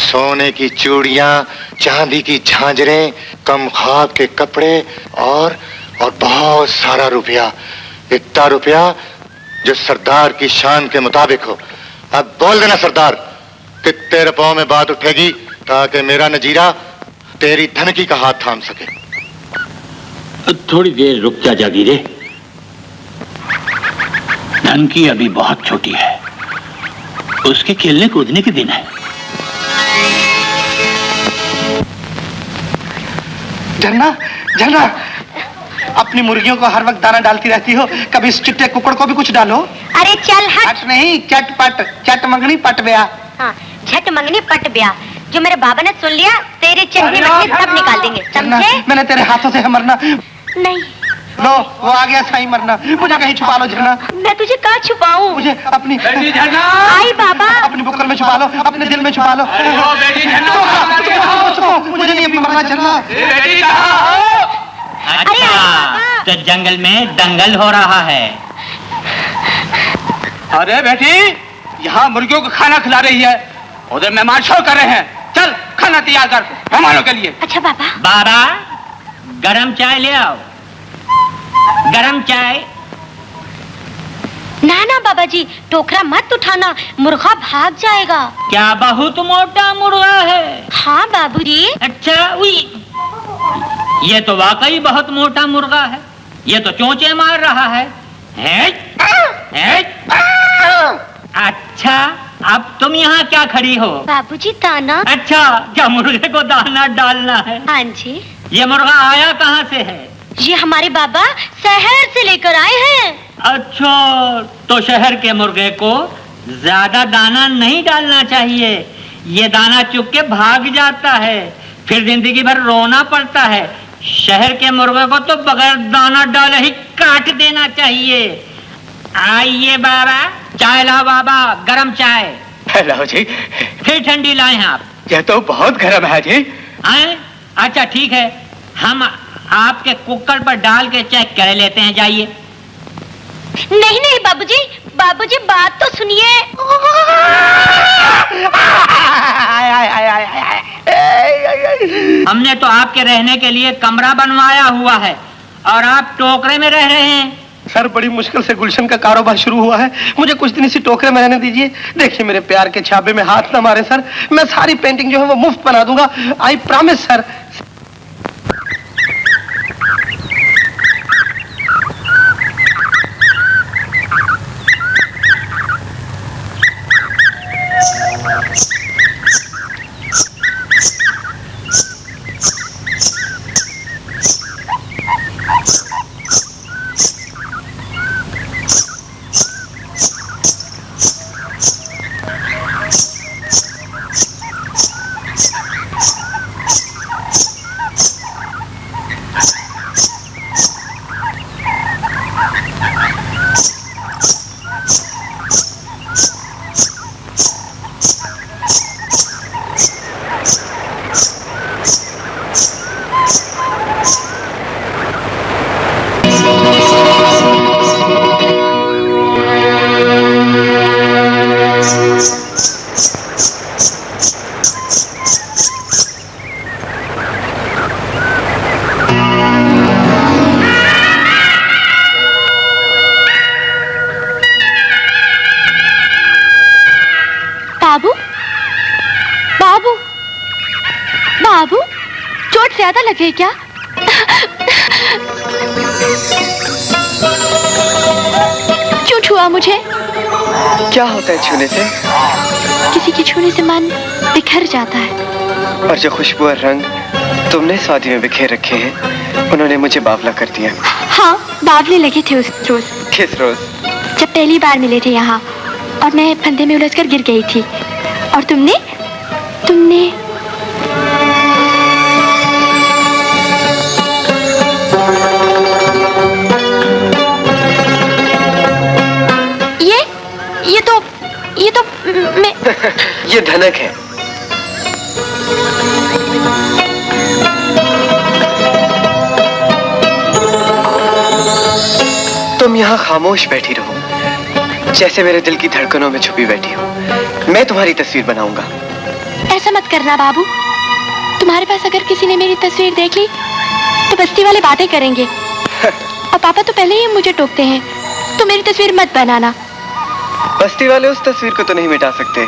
सोने की चूड़ियां, चांदी की झांझरें, कम ख्वाब के कपड़े और बहुत सारा रुपया। इतना रुपया जो सरदार की शान के मुताबिक हो। अब बोल देना सरदार कि तेरे पाँव में बात उठेगी ताकि मेरा नजीरा तेरी धनकी का हाथ थाम सके। थोड़ी देर रुक जा जागीरे। जानकी अभी बहुत छोटी है, उसके खेलने कूदने के दिन है। झरना, झरना, अपनी मुर्गियों को हर वक्त दाना डालती रहती हो, कभी इस चिट्टे कुकड़ को भी कुछ डालो। अरे चल हट। हट नहीं, चटपट, चट मंगनी पट ब्याह। हाँ, झट मंगनी पट ब्याह। जो मेरे बाबा ने सुन लिया, तेरे चेहरे में सब निकाल देंगे, समझे? मैंने तेरे हाथों से है मरना। नहीं। लो, वो आ गया साईं मरना। मुझे कहीं छुपा लो झरना। मैं तुझे कहाँ छुपाऊं? मुझे अपनी आई बाबा। अपनी बुक्कल में छुपा लो, अपने दिल में छुपा लो। मुझे नहीं अभी मरना झरना। अच्छा, तो जंगल में दंगल हो रहा है। अरे बेटी, यहाँ मुर्गियों को खाना खिला रही है, उधर मेहमान शो कर रहे हैं। चल खाना तैयार कर मेहमानों के लिए। अच्छा बाबा। बाबा, गरम चाय ले आओ, गरम चाय। ना ना बाबा जी, टोकरा मत उठाना, मुर्गा भाग जाएगा। क्या बहुत मोटा मुर्गा है? हाँ बाबूजी। अच्छा, ये तो वाकई बहुत मोटा मुर्गा है, ये तो चोंचे मार रहा है। अच्छा, अब तुम यहाँ क्या खड़ी हो? बाबूजी दाना। अच्छा, क्या मुर्गे को दाना डालना है? हाँ जी। ये मुर्गा आया कहाँ से है? ये हमारे बाबा शहर से लेकर आए हैं। अच्छा, तो शहर के मुर्गे को ज्यादा दाना नहीं डालना चाहिए, ये दाना चुग के भाग जाता है, फिर जिंदगी भर रोना पड़ता है। शहर के मुर्गे को तो बगैर दाना डाले ही काट देना चाहिए। आइए बाबा, चाय लाओ बाबा, गरम चाय। लाओ जी। फिर ठंडी लाए हैं आप? यह तो बहुत गर्म है जी। आए? अच्छा ठीक है, हम आपके कुकर पर डाल के चेक कर लेते हैं, जाइए। नहीं नहीं बाबूजी, बाबूजी बात तो सुनिए। हमने तो आपके रहने के लिए कमरा बनवाया हुआ है और आप टोकरे में रह रहे हैं। सर, बड़ी मुश्किल से गुलशन का कारोबार शुरू हुआ है, मुझे कुछ दिन इसी टोकरे में रहने दीजिए। देखिए मेरे प्यार के छापे में हाथ ना मारे सर, मैं सारी पेंटिंग जो है वो मुफ्त बना दूंगा, आई प्रॉमिस सर। बाबू, बाबू, बाबू, चोट ज्यादा लगी क्या? क्यों छुआ मुझे? क्या होता है छूने से? किसी के छूने से मन बिखर जाता है। और जो खुशबू और रंग तुमने इस वादी में बिखेर रखे हैं, उन्होंने मुझे बावला कर दिया। हाँ, बावले लगे थे उस रोज। किस रोज? जब पहली बार मिले थे यहाँ और मैं फंदे में उलझकर गिर गई थी और तुमने ये तो मैं ये धनक है। तुम यहाँ खामोश बैठी रहो, जैसे मेरे दिल की धड़कनों में छुपी बैठी हो। मैं तुम्हारी तस्वीर बनाऊंगा। ऐसा मत करना बाबू, तुम्हारे पास अगर किसी ने मेरी तस्वीर देख ली तो बस्ती वाले बातें करेंगे और पापा तो पहले ही मुझे टोकते हैं, तो मेरी तस्वीर मत बनाना। बस्ती वाले उस तस्वीर को तो नहीं मिटा सकते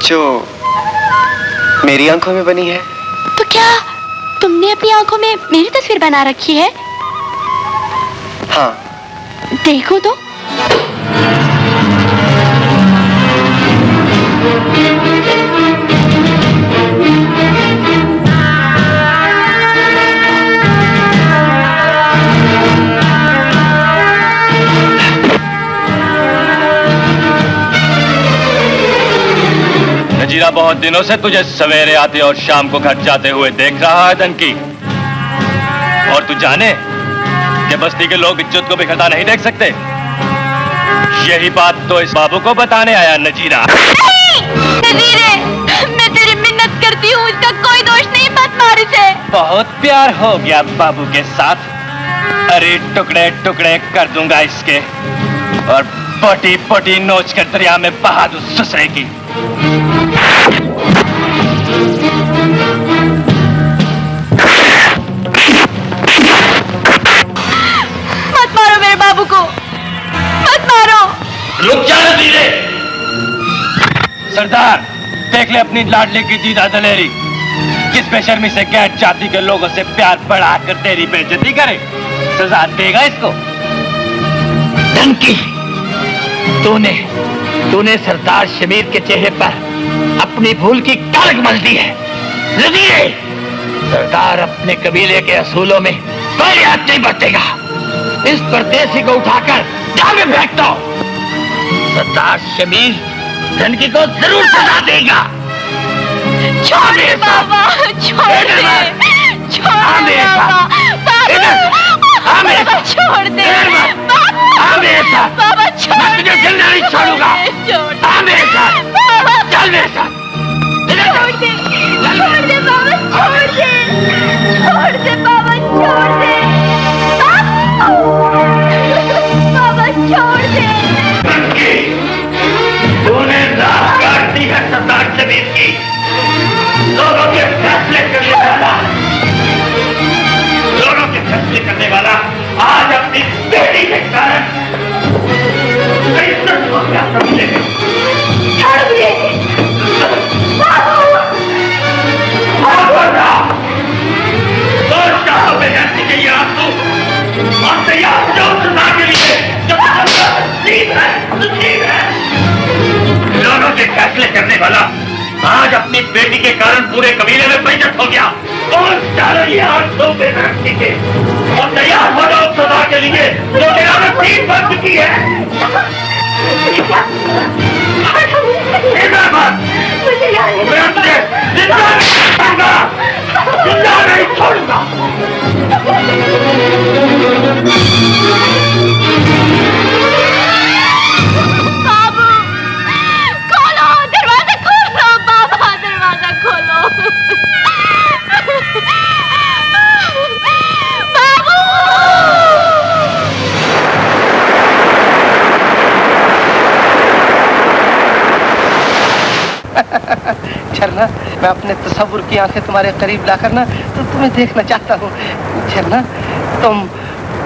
जो मेरी आंखों में बनी है। तो क्या तुमने अपनी आंखों में मेरी तस्वीर बना रखी है? हाँ। देखो तो। नजीरा बहुत दिनों से तुझे सवेरे आते और शाम को घर जाते हुए देख रहा है धनकी। और तू जाने कि बस्ती के लोग इज्जत को बिखरता नहीं देख सकते। यही बात तो इस बाबू को बताने आया नजीरा। नजीरे, मैं तेरी मिन्नत करती हूँ, इसका कोई दोष नहीं, मत मार इसे। बहुत प्यार हो गया बाबू के साथ। अरे टुकड़े टुकड़े कर दूंगा इसके और पटी पटी नोच कर दरिया में बहा दूं ससुरे की। मत मारो मेरे बाबू को, मत मारो। रुक जा नजीरे। सरदार, देख ले अपनी लाडली की दीदा दलेरी किस बेशर्मी से गैर जाति के लोगों से प्यार बढ़ाकर तेरी बेइज्जती करे। सजा देगा इसको। धनकी, तूने सरदार शमीर के चेहरे पर अपनी भूल की कलंक मल दी है। नजीरे, सरदार अपने कबीले के असूलों में कोई हाथ नहीं बरतेगा। इस परदेसी को उठाकर जाल में फेंक दो। सरदार शमीर धनकी को जरूर सजा देगा। छोड़ दे बाबा, छोड़ दे, छोड़ दे बाबा, बाबा छोड़ दे, बाबा छोड़ मैं तुझे जिंदा नहीं छोड़ूंगा। आ मेरे साथ, चल मेरे साथ। छोड़ दे, छोड़ दे बाबा, छोड़ दे, छोड़ दे बाबा, छोड़ दे, बाबा छोड़ दे। तूने रात काट दी है सरदार शमीर की। लोगों के फैसले करने वाला आज अपनी बेटी के कारण इज्जत को क्या समझेगा। छोड़ दे चाहिए आपको और तैयार जो सजा के लिए जब लोगों के फैसले करने वाला आज अपनी बेटी के कारण पूरे कबीले में बेइज्जत हो गया। और चारों ये आंखों पे रखने के और तैयार हो जाओ सजा के लिए जो मेरा में पीठ बन चुकी है। मैं तुझे जिंदा नहीं छोड़ूंगा। बाबू, खोलो दरवाजा, खोलो बाबा, दरवाजा खोलो। बाबू, झरना, मैं अपने तसव्वुर की आंखें तुम्हारे करीब लाकर ना तो तुम्हें देखना चाहता हूँ। झरना, तुम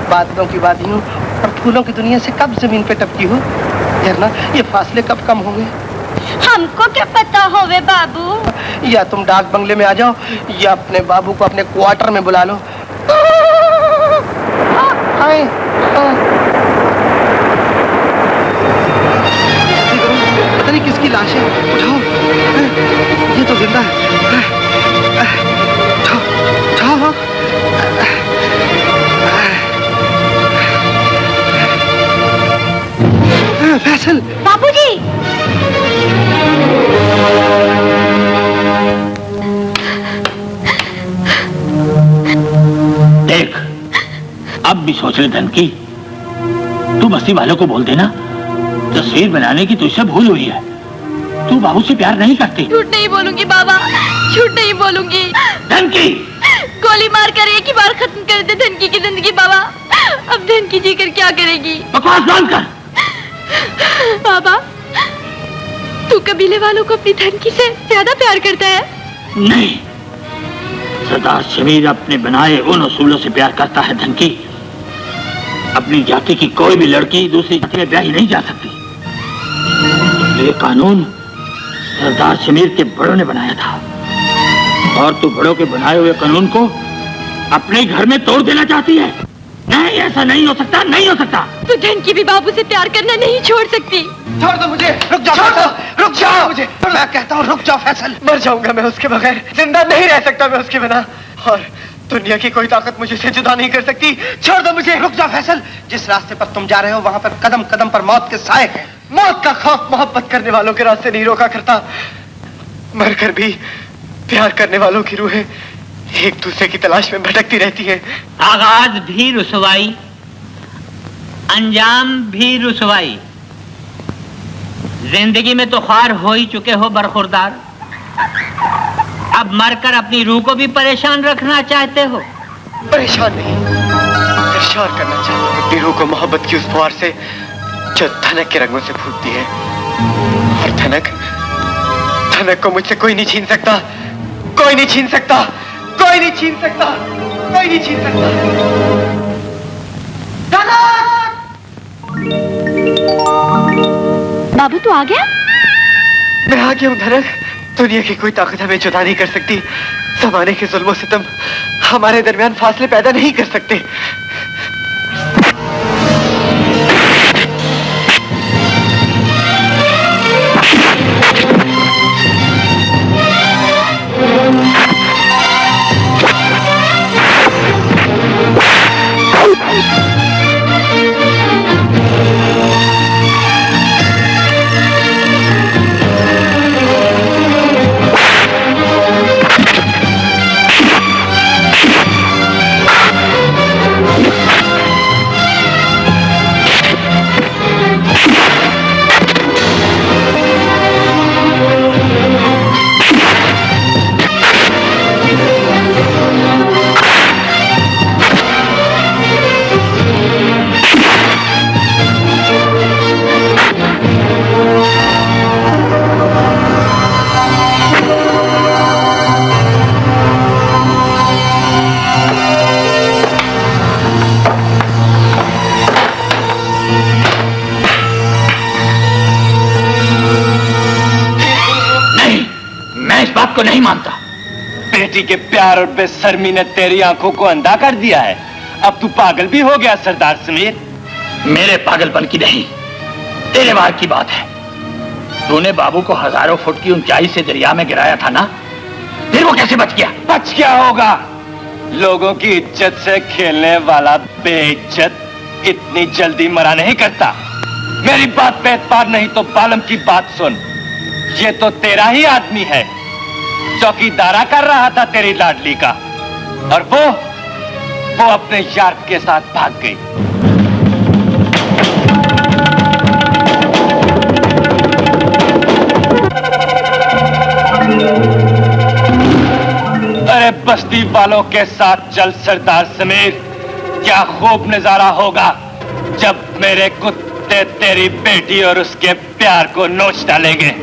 बादलों की वादियों और फूलों की दुनिया से कब जमीन पे टपकी हो? झरना, ये फासले कब कम होंगे? हमको क्या पता होवे बाबू। या तुम डाक बंगले में आ जाओ या अपने बाबू को अपने क्वार्टर में बुला लो। हाय, पता नहीं किसकी लाश है। उठाओ, ये तो जिंदा है। उठाओ, फैसल। बाबूजी, देख, अब भी सोच ले धनकी, तू बस्ती वालों को बोल देना तस्वीर बनाने की तुझसे भूल हुई है। तू बाबू से प्यार नहीं करती। झूठ नहीं बोलूंगी बाबा, झूठ नहीं बोलूंगी। धनकी, गोली मार कर एक ही बार खत्म कर दे धनकी की जिंदगी बाबा। अब धनकी जी कर क्या करेगी? बकवास बंद कर। बाबा, तू कबीले वालों को अपनी धनकी से ज्यादा प्यार करता है? नहीं, सरदार शमीर अपने बनाए उन उसूलों से प्यार करता है धनकी। अपनी जाति की कोई भी लड़की दूसरी जाति में ब्याही नहीं जा सकती। ये कानून सरदार शमीर के बड़ों ने बनाया था और तू बड़ों के बनाए हुए कानून को अपने घर में तोड़ देना चाहती है। नहीं, ऐसा नहीं हो सकता, नहीं हो सकता। तो धन की भी बाबू से प्यार करना नहीं छोड़ सकती। छोड़ दो मुझे, रुक जाओ फैसल, रुक जाओ मुझे, मैं कहता हूँ रुक जाओ फैसल। मर जाऊंगा मैं उसके बगैर, जिंदा नहीं रह सकता मैं उसके बिना, और दुनिया की कोई ताकत मुझे से जुदा नहीं कर सकती। छोड़ दो मुझे। रुक जाओ फैसल, जिस रास्ते पर तुम जा रहे हो वहां पर कदम कदम पर मौत के साए हैं। मौत का खौफ मोहब्बत करने वालों के रास्ते नहीं रोका करता, मरकर भी प्यार करने वालों की रूहें एक दूसरे की तलाश में भटकती रहती हैं। आगाज भी रुसवाई, अंजाम भी रुसवाई। जिंदगी में तो ख्वार हो ही चुके हो बरखुरदार, अब मरकर अपनी रूह को भी परेशान रखना चाहते हो। परेशान नहीं, सरशार करना चाहता हूँ अपनी रूह को मोहब्बत की उस फुहार से जो धनक के रंगों से फूटती है। और धनक को मुझसे कोई नहीं छीन सकता, कोई नहीं छीन सकता, कोई नहीं छीन सकता, कोई नहीं छीन सकता। बाबू तू आ गया? मैं आ गया हूँ धनक। दुनिया की कोई ताकत हमें जुदा नहीं कर सकती, जमाने के जुल्म सितम हमारे दरमियान फासले पैदा नहीं कर सकते। को नहीं मानता। बेटी के प्यार और बेशर्मी ने तेरी आंखों को अंधा कर दिया है। अब तू पागल भी हो गया सरदार समीर। मेरे पागलपन की नहीं, तेरे बार की बात है। तूने बाबू को हजारों फुट की ऊंचाई से दरिया में गिराया था ना, फिर वो कैसे बच गया? बच क्या होगा? लोगों की इज्जत से खेलने वाला बेइज्जत इतनी जल्दी मरा नहीं करता। मेरी बात पे एतबार नहीं तो बालम की बात सुन। ये तो तेरा ही आदमी है, चौकीदारा कर रहा था तेरी लाडली का, और वो अपने यार के साथ भाग गई। अरे बस्ती वालों के साथ चल सरदार समीर, क्या खूब नजारा होगा जब मेरे कुत्ते तेरी बेटी और उसके प्यार को नोच डालेंगे।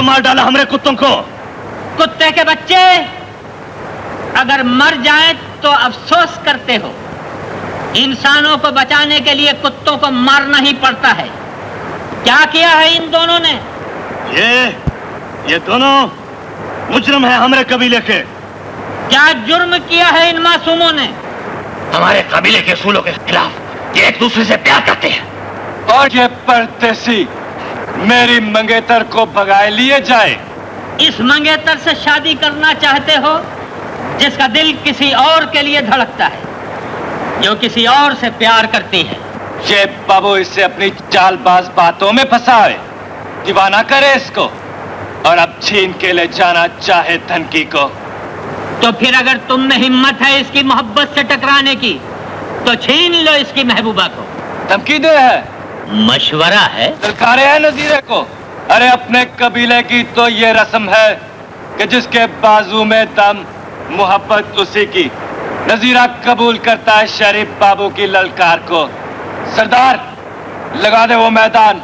मार डाला हमरे कुत्तों को। कुत्ते के बच्चे, अगर मर जाए तो अफसोस करते हो। इंसानों को बचाने के लिए कुत्तों को मारना ही पड़ता है। क्या किया है इन दोनों ने? ये दोनों मुजरिम है हमारे कबीले के। क्या जुर्म किया है इन मासूमों ने? हमारे कबीले के असूलों के खिलाफ ये एक दूसरे से प्यार करते हैं। और ये परदेसी मेरी मंगेतर को भगाए लिए जाए। इस मंगेतर से शादी करना चाहते हो जिसका दिल किसी और के लिए धड़कता है, जो किसी और से प्यार करती है। ये बाबू इससे अपनी चालबाज बातों में फंसाए, दीवाना करे इसको और अब छीन के ले जाना चाहे धनकी को। तो फिर अगर तुम में हिम्मत है इसकी मोहब्बत से टकराने की तो छीन लो इसकी महबूबा को। धमकी दे है, मशवरा है, सरकारे है नजीरे को। अरे अपने कबीले की तो ये रस्म है कि जिसके बाजू में दम मोहब्बत उसी की। नजीरा कबूल करता है शरीफ बाबू की ललकार को। सरदार लगा दे वो मैदान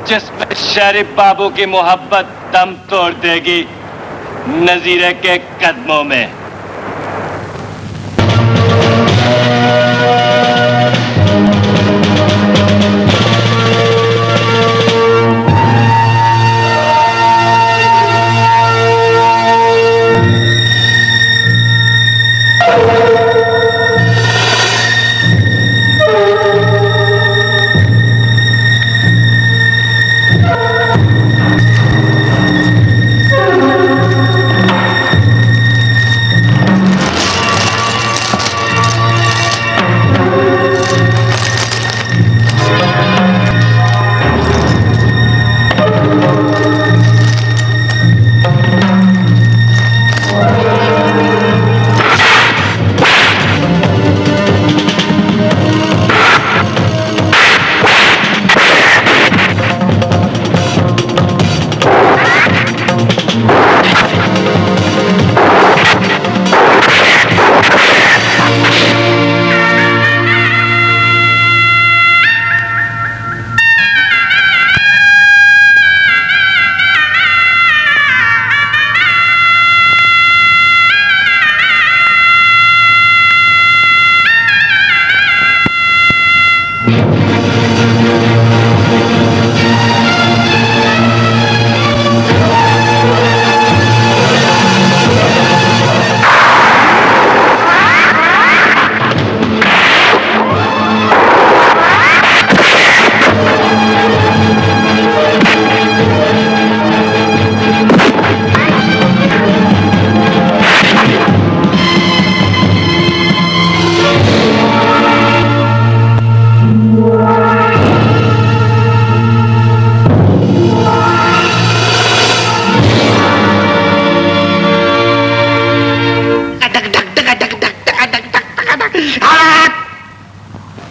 जिसमें शरीफ बाबू की मोहब्बत दम तोड़ देगी नजीरे के कदमों में।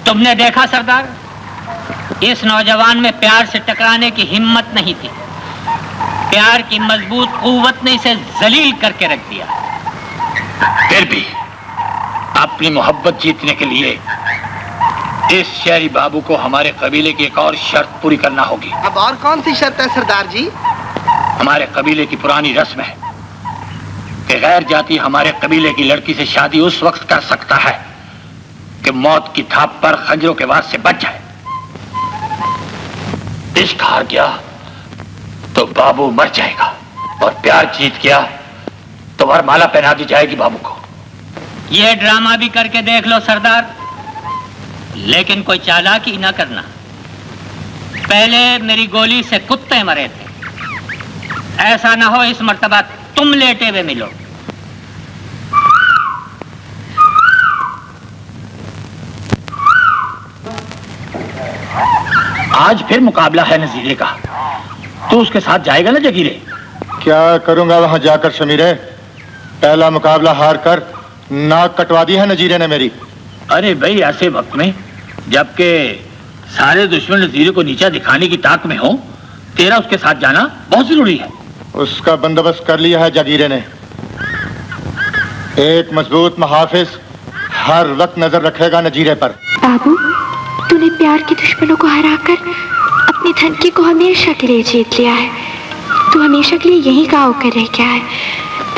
तुमने देखा सरदार, इस नौजवान में प्यार से टकराने की हिम्मत नहीं थी। प्यार की मजबूत कुव्वत ने इसे जलील करके रख दिया। फिर भी अपनी मोहब्बत जीतने के लिए इस शहरी बाबू को हमारे कबीले की एक और शर्त पूरी करना होगी। अब और कौन सी शर्त है सरदार जी? हमारे कबीले की पुरानी रस्म है कि गैर जाति हमारे कबीले की लड़की से शादी उस वक्त कर सकता है कि मौत की थाप पर खंजरों के वार से बच जाए। इश्क हार गया तो बाबू मर जाएगा और प्यार जीत गया तो वरमाला पहना दी जाएगी बाबू को। यह ड्रामा भी करके देख लो सरदार, लेकिन कोई चालाकी ना करना। पहले मेरी गोली से कुत्ते मरे थे, ऐसा ना हो इस मर्तबा तुम लेटे हुए मिलो। आज फिर मुकाबला है नजीरे का, तो उसके साथ जाएगा ना जगीरे? क्या करूंगा वहां जाकर शमीरे? पहला मुकाबला हार कर नाक कटवा दी है नजीरे ने मेरी। अरे भाई, ऐसे वक्त में जबकि सारे दुश्मन नजीरे को नीचा दिखाने की ताक में हो, तेरा उसके साथ जाना बहुत जरूरी है। उसका बंदोबस्त कर लिया है जागीरे ने। एक मजबूत मुहाफिज हर वक्त नजर रखेगा नजीरे पर। बाबू, तूने प्यार के दुश्मनों को हराकर अपनी धनकी को हमेशा के लिए जीत लिया है। तू हमेशा के लिए यही गाँव कर रह गया है।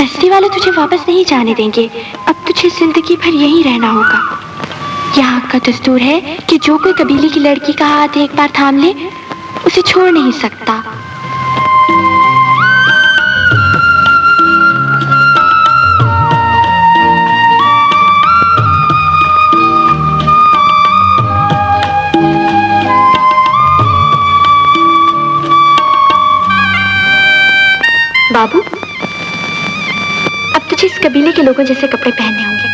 बस्ती वाले तुझे वापस नहीं जाने देंगे। अब तुझे जिंदगी भर यहीं रहना होगा। यहाँ का दस्तूर है कि जो कोई कबीले की लड़की का हाथ एक बार थाम ले उसे छोड़ नहीं सकता। बाबू, अब तुझे इस कबीले के लोगों जैसे कपड़े पहनने होंगे।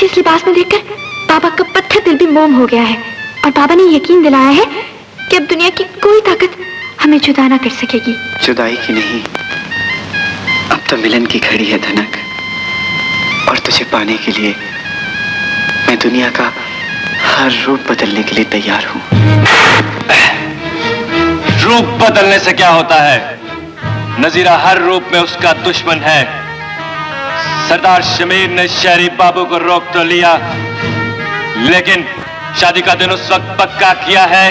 इस लिबास में देखकर बाबा का पत्थर दिल भी मोम हो गया है और बाबा ने यकीन दिलाया है कि अब दुनिया की कोई ताकत हमें जुदा ना कर सकेगी। जुदाई की नहीं, अब तो मिलन की घड़ी है धनक, और तुझे पाने के लिए मैं दुनिया का हर रूप बदलने के लिए तैयार हूं। रूप बदलने से क्या होता है? नजीरा हर रूप में उसका दुश्मन है। सरदार शमीर ने शहरी बाबू को रोक तो लिया, लेकिन शादी का दिन उस वक्त पक्का किया है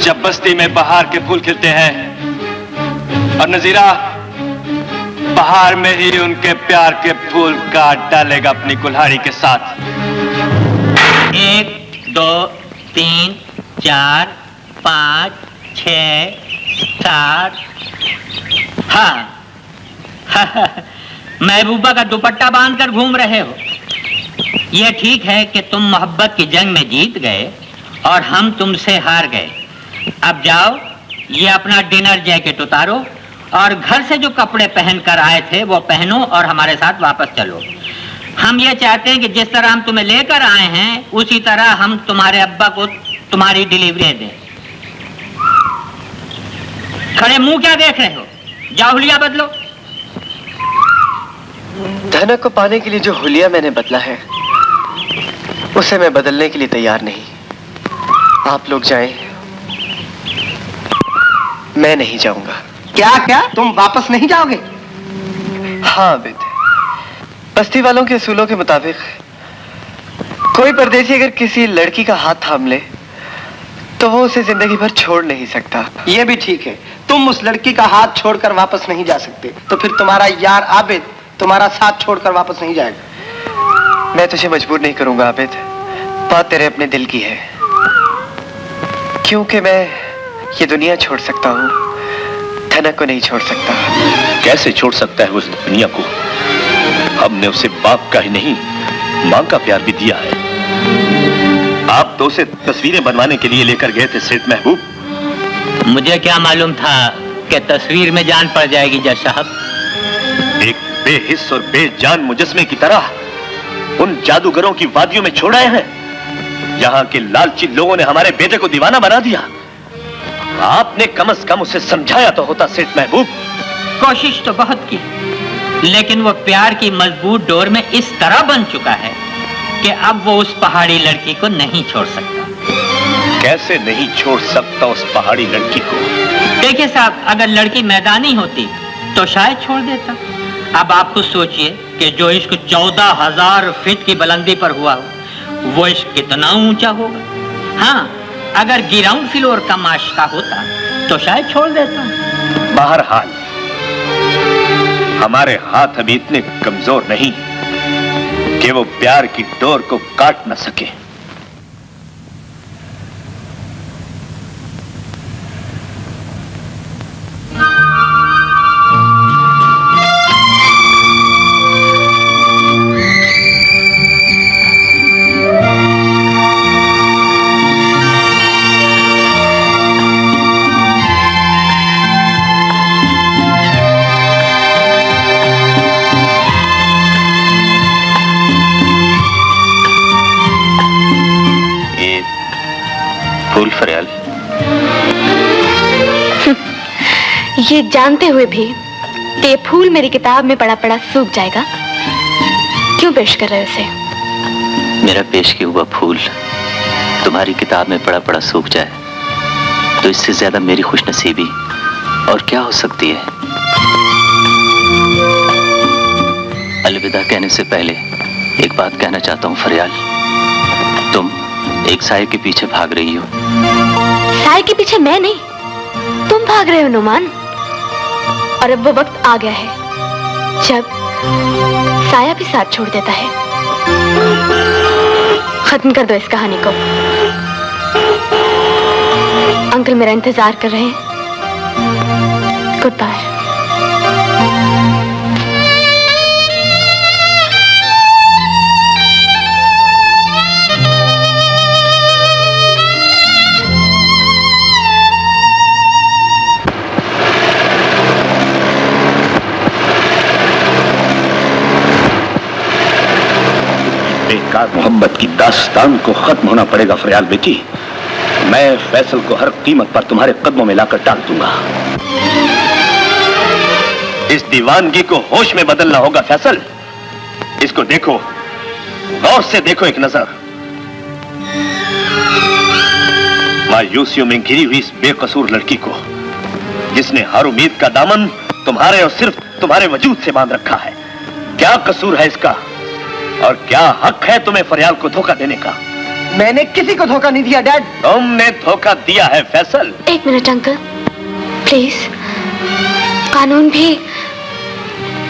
जब बस्ती में बहार के फूल खिलते हैं, और नजीरा बहार में ही उनके प्यार के फूल काट डालेगा अपनी कुल्हाड़ी के साथ। 1 2 3 4 5 6 7। हाँ महबूबा का दुपट्टा बांधकर घूम रहे हो। यह ठीक है कि तुम मोहब्बत की जंग में जीत गए और हम तुमसे हार गए। अब जाओ, ये अपना डिनर जैकेट उतारो और घर से जो कपड़े पहनकर आए थे वो पहनो और हमारे साथ वापस चलो। हम ये चाहते हैं कि जिस तरह हम तुम्हें लेकर आए हैं उसी तरह हम तुम्हारे अब्बा को तुम्हारी डिलीवरी दें। खड़े मुंह क्या देख रहे हो? जाओ हुलिया बदलो। धनक को पाने के लिए जो हुलिया मैंने बदला है उसे मैं बदलने के लिए तैयार नहीं। आप लोग जाएं, मैं नहीं जाऊंगा। क्या क्या? तुम वापस नहीं जाओगे? हाँ बेटे, बस्ती वालों के असूलों के मुताबिक कोई परदेसी अगर किसी लड़की का हाथ थाम ले तो वो उसे जिंदगी भर छोड़ नहीं सकता। ये भी ठीक है, तुम उस लड़की का हाथ छोड़कर वापस नहीं जा सकते, तो फिर तुम्हारा यार आबिद तुम्हारा साथ छोड़कर वापस नहीं जाएगा। मैं तुझे मजबूर नहीं करूंगा आबिद, बात तेरे अपने दिल की है। क्योंकि मैं ये दुनिया छोड़ सकता हूँ, धनक को नहीं छोड़ सकता। कैसे छोड़ सकता है उस दुनिया को? हमने उसे बाप का ही नहीं मां का प्यार भी दिया है। आप तो उसे तस्वीरें बनवाने के लिए लेकर गए थे सेठ महबूब। मुझे क्या मालूम था कि तस्वीर में जान पड़ जाएगी जज साहब। एक बेहिस और बेजान मुजस्मे की तरह उन जादूगरों की वादियों में छोड़ आए हैं। यहाँ के लालची लोगों ने हमारे बेटे को दीवाना बना दिया। आपने कम से कम उसे समझाया तो होता सेठ महबूब। कोशिश तो बहुत की, लेकिन वो प्यार की मजबूत डोर में इस तरह बन चुका है कि अब वो उस पहाड़ी लड़की को नहीं छोड़ सकता। कैसे नहीं छोड़ सकता उस पहाड़ी लड़की को? देखिए साहब, अगर लड़की मैदानी होती तो शायद छोड़ देता। अब आप खुद सोचिए कि जो इश्क 14,000 फीट की बुलंदी पर हुआ हो वो इश्क कितना ऊंचा होगा। हाँ, अगर ग्राउंड फ्लोर का माशका होता तो शायद छोड़ देता। बहरहाल हमारे हाथ अभी इतने कमजोर नहीं कि वो प्यार की डोर को काट न सके। ये जानते हुए भी कि ये फूल मेरी किताब में पड़ा पड़ा सूख जाएगा, क्यों पेश कर रहे हो उसे? मेरा पेश किया हुआ फूल तुम्हारी किताब में पड़ा पड़ा सूख जाए तो इससे ज्यादा मेरी खुशनसीबी और क्या हो सकती है। अलविदा कहने से पहले एक बात कहना चाहता हूँ फरियाल, तुम एक साए के पीछे भाग रही हो। साए के पीछे मैं नहीं, तुम भाग रहे हो नुमान। और अब वो वक्त आ गया है जब साया भी साथ छोड़ देता है। खत्म कर दो इस कहानी को। अंकल मेरा इंतजार कर रहे हैं। Goodbye. बेकार मोहब्बत की दास्तान को खत्म होना पड़ेगा फरियाल बेटी। मैं फैसल को हर कीमत पर तुम्हारे कदमों में लाकर डाल दूंगा। इस दीवानगी को होश में बदलना होगा फैसल। इसको देखो, गौर से देखो एक नजर। मायूसियों में घिरी हुई इस बेकसूर लड़की को जिसने हर उम्मीद का दामन तुम्हारे और सिर्फ तुम्हारे वजूद से बांध रखा है। क्या कसूर है इसका और क्या हक है तुम्हें फरियाल को धोखा देने का? मैंने किसी को धोखा नहीं दिया डैड। तुमने धोखा दिया है फैसल। एक मिनट अंकल प्लीज। कानून भी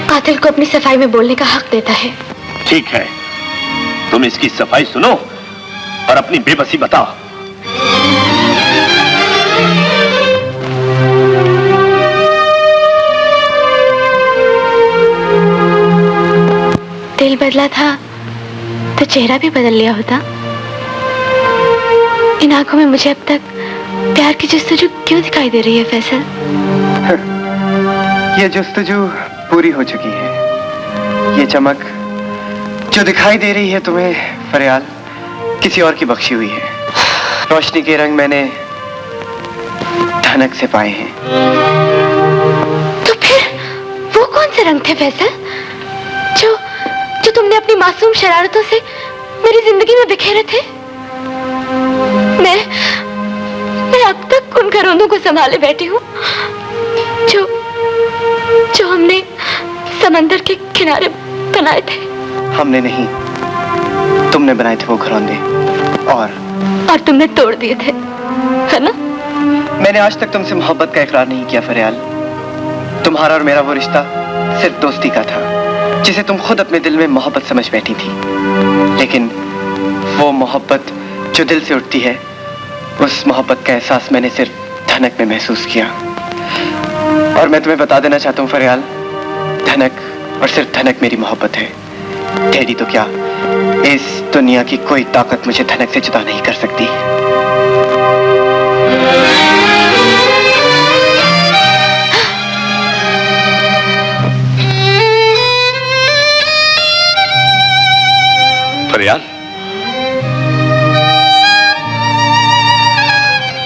कातिल को अपनी सफाई में बोलने का हक देता है। ठीक है, तुम इसकी सफाई सुनो और अपनी बेबसी बताओ। दिल बदला था तो चेहरा भी बदल लिया होता। इन आंखों में मुझे अब तक प्यार की जस्तजू क्यों दिखाई दे रही है फैसल? ये जस्तजू पूरी हो चुकी है। ये चमक जो दिखाई दे रही है तुम्हें फरियाल किसी और की बख्शी हुई है। रोशनी के रंग मैंने धनक से पाए हैं। तो फिर वो कौन से रंग थे फैसल जो तुमने अपनी मासूम शरारतों से मेरी जिंदगी में बिखेरे थे? मैं अब तक उन घरौंदों को संभाले बैठी हूँ जो हमने समंदर के किनारे बनाए थे। हमने नहीं, तुमने बनाए थे वो घरौंदे और तुमने तोड़ दिए थे, है ना? मैंने आज तक तुमसे मोहब्बत का इकरार नहीं किया फरियाल। तुम्हारा और मेरा वो रिश्ता सिर्फ दोस्ती का था जिसे तुम खुद अपने दिल में मोहब्बत समझ बैठी थी। लेकिन वो मोहब्बत जो दिल से उठती है, उस मोहब्बत का एहसास मैंने सिर्फ धनक में महसूस किया। और मैं तुम्हें बता देना चाहता हूँ फरियाल, धनक और सिर्फ धनक मेरी मोहब्बत है। डैडी तो क्या, इस दुनिया की कोई ताकत मुझे धनक से जुदा नहीं कर सकती। फरियाल,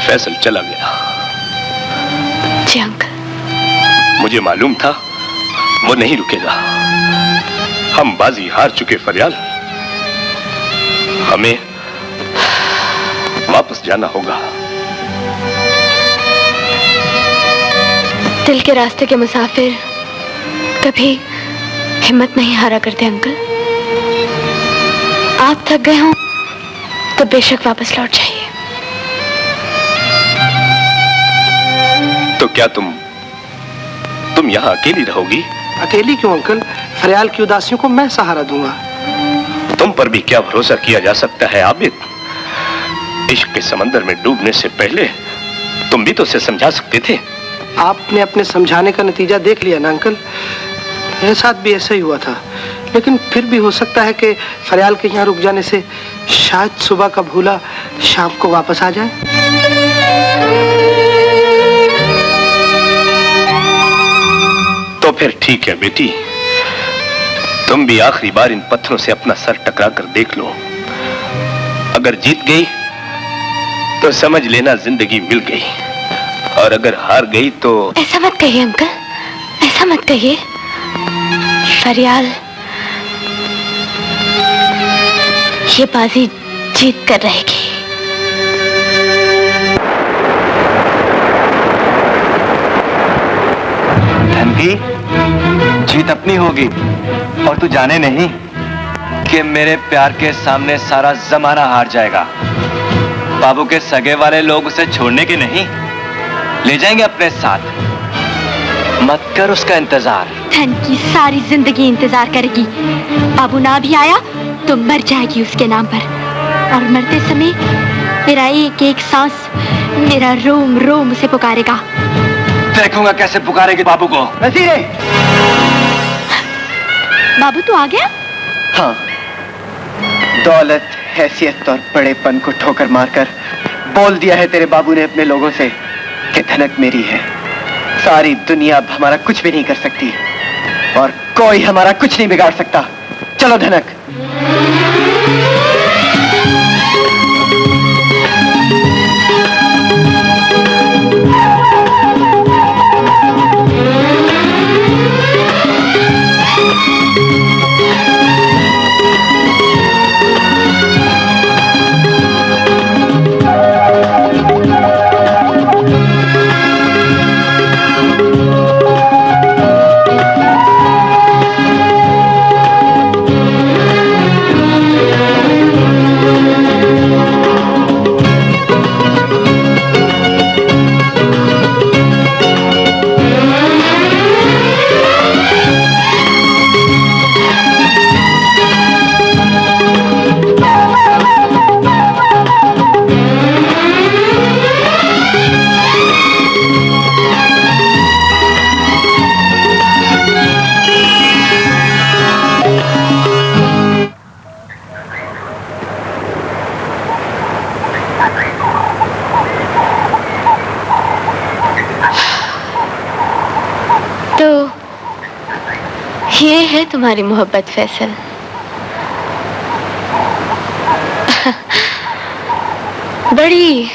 फैसल चला गया। जी अंकल। मुझे मालूम था वो नहीं रुकेगा। हम बाजी हार चुके फरियाल, हमें वापस जाना होगा। दिल के रास्ते के मुसाफिर कभी हिम्मत नहीं हारा करते अंकल। आप थक गए हों तो बेशक वापस लौट जाइए। तो क्या तुम यहाँ अकेली रहोगी? अकेली क्यों अंकल? फरियाल की उदासियों को मैं सहारा दूंगा। तुम पर भी क्या भरोसा किया जा सकता है आबिद? इश्क के समंदर में डूबने से पहले तुम भी तो उसे समझा सकते थे। आपने अपने समझाने का नतीजा देख लिया ना अंकल। मेरे साथ भी ऐसा ही हुआ था, लेकिन फिर भी हो सकता है कि फरियाल के यहाँ रुक जाने से शायद सुबह का भूला शाम को वापस आ जाए। तो फिर ठीक है बेटी, तुम भी आखिरी बार इन पत्थरों से अपना सर टकरा कर देख लो। अगर जीत गई तो समझ लेना जिंदगी मिल गई, और अगर हार गई तो... ऐसा मत कहिए अंकल, ऐसा मत कहिए। फरियाल ये बाजी जीत कर रहेगी। धनकी, जीत अपनी होगी और तू जाने नहीं कि मेरे प्यार के सामने सारा जमाना हार जाएगा। बाबू के सगे वाले लोग उसे छोड़ने के नहीं, ले जाएंगे अपने साथ। मत कर उसका इंतजार। धन की सारी जिंदगी इंतजार करेगी। बाबू ना भी आया तो मर जाएगी उसके नाम पर, और मरते समय मेरा एक एक सांस, मेरा रोम रोम उसे पुकारेगा। देखूंगा कैसे पुकारेगी बाबू को। नसीरे! बाबू तू आ गया? हाँ, दौलत, हैसियत और बड़ेपन को ठोकर मारकर बोल दिया है तेरे बाबू ने अपने लोगों से कि धनक मेरी है। सारी दुनिया अब हमारा कुछ भी नहीं कर सकती और कोई हमारा कुछ नहीं बिगाड़ सकता। चलो धनक। ये है तुम्हारी मोहब्बत फैसल। बड़ी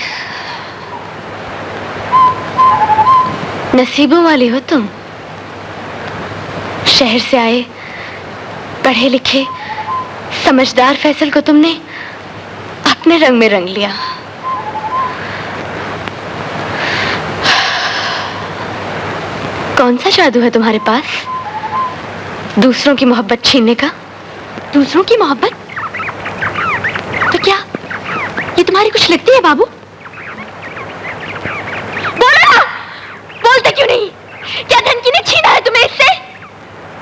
नसीबों वाली हो तुम। शहर से आए पढ़े लिखे समझदार फैसल को तुमने अपने रंग में रंग लिया। कौन सा जादू है तुम्हारे पास दूसरों की मोहब्बत छीनने का? दूसरों की मोहब्बत? तो क्या ये तुम्हारी कुछ लगती है बाबू? बोलो ना, बोलते क्यों नहीं? क्या धनकी ने छीना है तुम्हें इससे?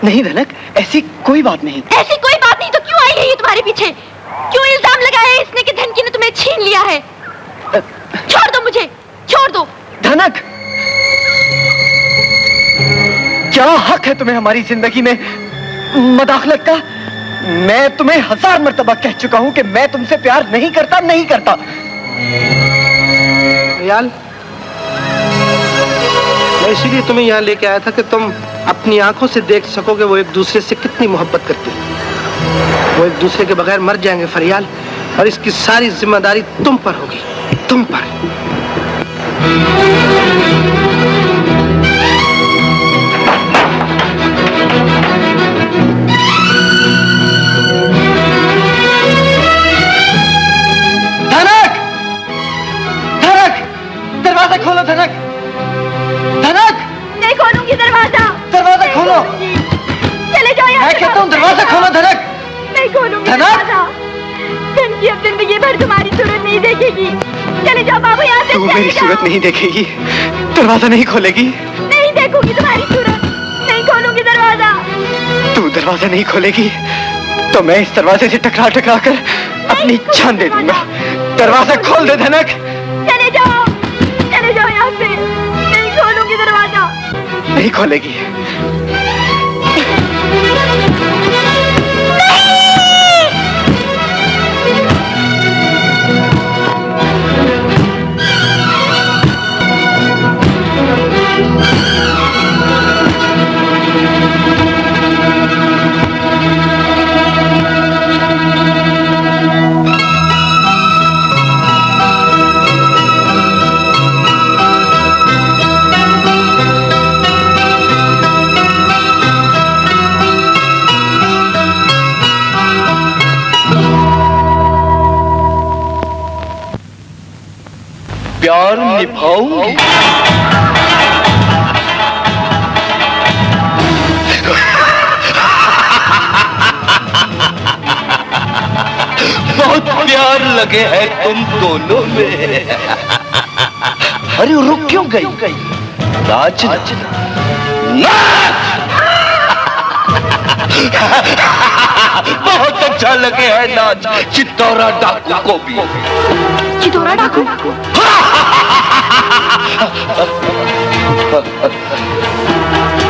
नहीं धनक, ऐसी कोई बात नहीं। ऐसी कोई बात नहीं तो क्यों आई है ये तुम्हारे पीछे? क्यों इल्जाम लगाया है इसने कि धनकी ने तुम्हें छीन लिया है? छोड़ दो मुझे, छोड़ दो। धनक, क्या हक है तुम्हें हमारी जिंदगी में मदाखलत का? मैं तुम्हें 1000 मर्तबा कह चुका हूं कि मैं तुमसे प्यार नहीं करता, नहीं करता। याल, मैं इसीलिए तुम्हें यहाँ लेके आया था कि तुम अपनी आंखों से देख सकोगे वो एक दूसरे से कितनी मोहब्बत करते हैं। वो एक दूसरे के बगैर मर जाएंगे फरियाल, और इसकी सारी जिम्मेदारी तुम पर होगी, तुम पर। दरवाजा खोलो धनक, धनक! नहीं खोलूंगी दरवाजा। दरवाजा खोलो। चले जाओ यहाँ से। मैं कहता हूँ दरवाजा खोलो धनक। नहीं खोलूंगी दरवाजा। धनकी अब जिंदगी भर तुम्हारी सूरत नहीं देखेगी। चले जाओ बाबू यहाँ से। तू मेरी सूरत नहीं देखेगी, दरवाजा नहीं खोलेगी। नहीं देखूंगी तुम्हारी सूरत, नहीं खोलूंगी दरवाजा। तू दरवाजा नहीं खोलेगी तो मैं इस दरवाजे से टकरा टकरा कर अपनी जान दे दूंगा। दरवाजा खोल दे धनक। चले जाओ, चले जाओ यहाँ से। नहीं खोलूंगी दरवाजा। नहीं खोलेगी। प्यार निभाऊंगी। बहुत प्यार लगे है तुम दोनों में। अरे रुक क्यों गई? नाच नाच बहुत अच्छा लगे है नाच, चित्तौरा डाकू को भी। चित्तौरा डाकू?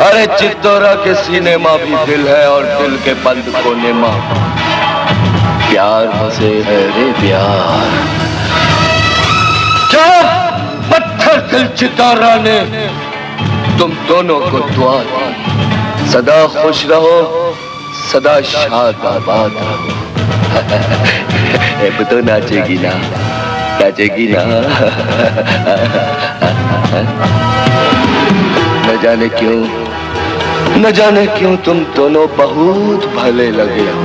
अरे चित्तौरा के सिनेमा भी दिल है और दिल के बंद कोने माँ प्यार बसे है रे प्यार। जब पत्थर दिल चित्तौरा ने तुम दोनों को दुआ दी, सदा खुश रहो, सदा शाद आबाद रहो। अब तो नाचेगी ना, नाचेगी ना। न जाने क्यों तुम दोनों बहुत भले लगे हो।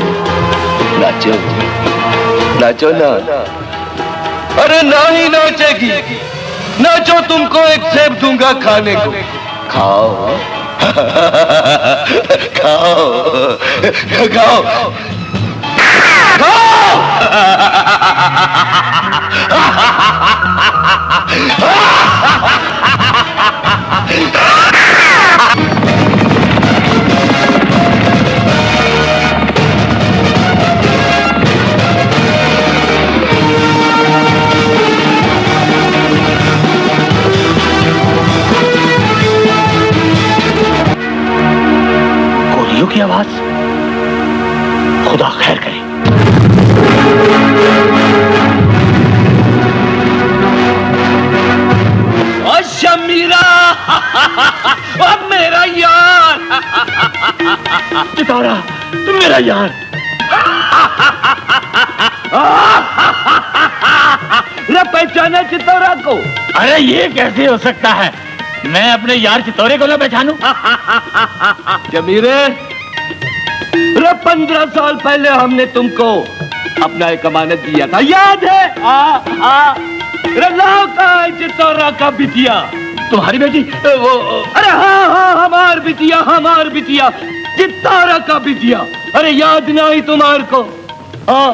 नाचो, नाचो ना। अरे ना ही नाचेगी, नाचो, तुमको एक सेब दूंगा खाने को। खाओ खाओ खाओ गोलियों की आवाज, खुदा खैर करे। शमीरा, अब मेरा यार। चित्तौरा, मेरा यार। पहचाना चित्तौरा को? अरे ये कैसे हो सकता है? मैं अपने यार चित्तौरे को ना पहचानूं? जमीरे, 15 साल पहले हमने तुमको अपना एक अमानत दिया था, याद है? रलाओ का चित्तौरा का बिटिया, तुम्हारी बेटी? वो अरे हाँ, हमार बिटिया चित्तौरा का बिटिया। अरे याद नहीं तुम्हारे को? हाँ,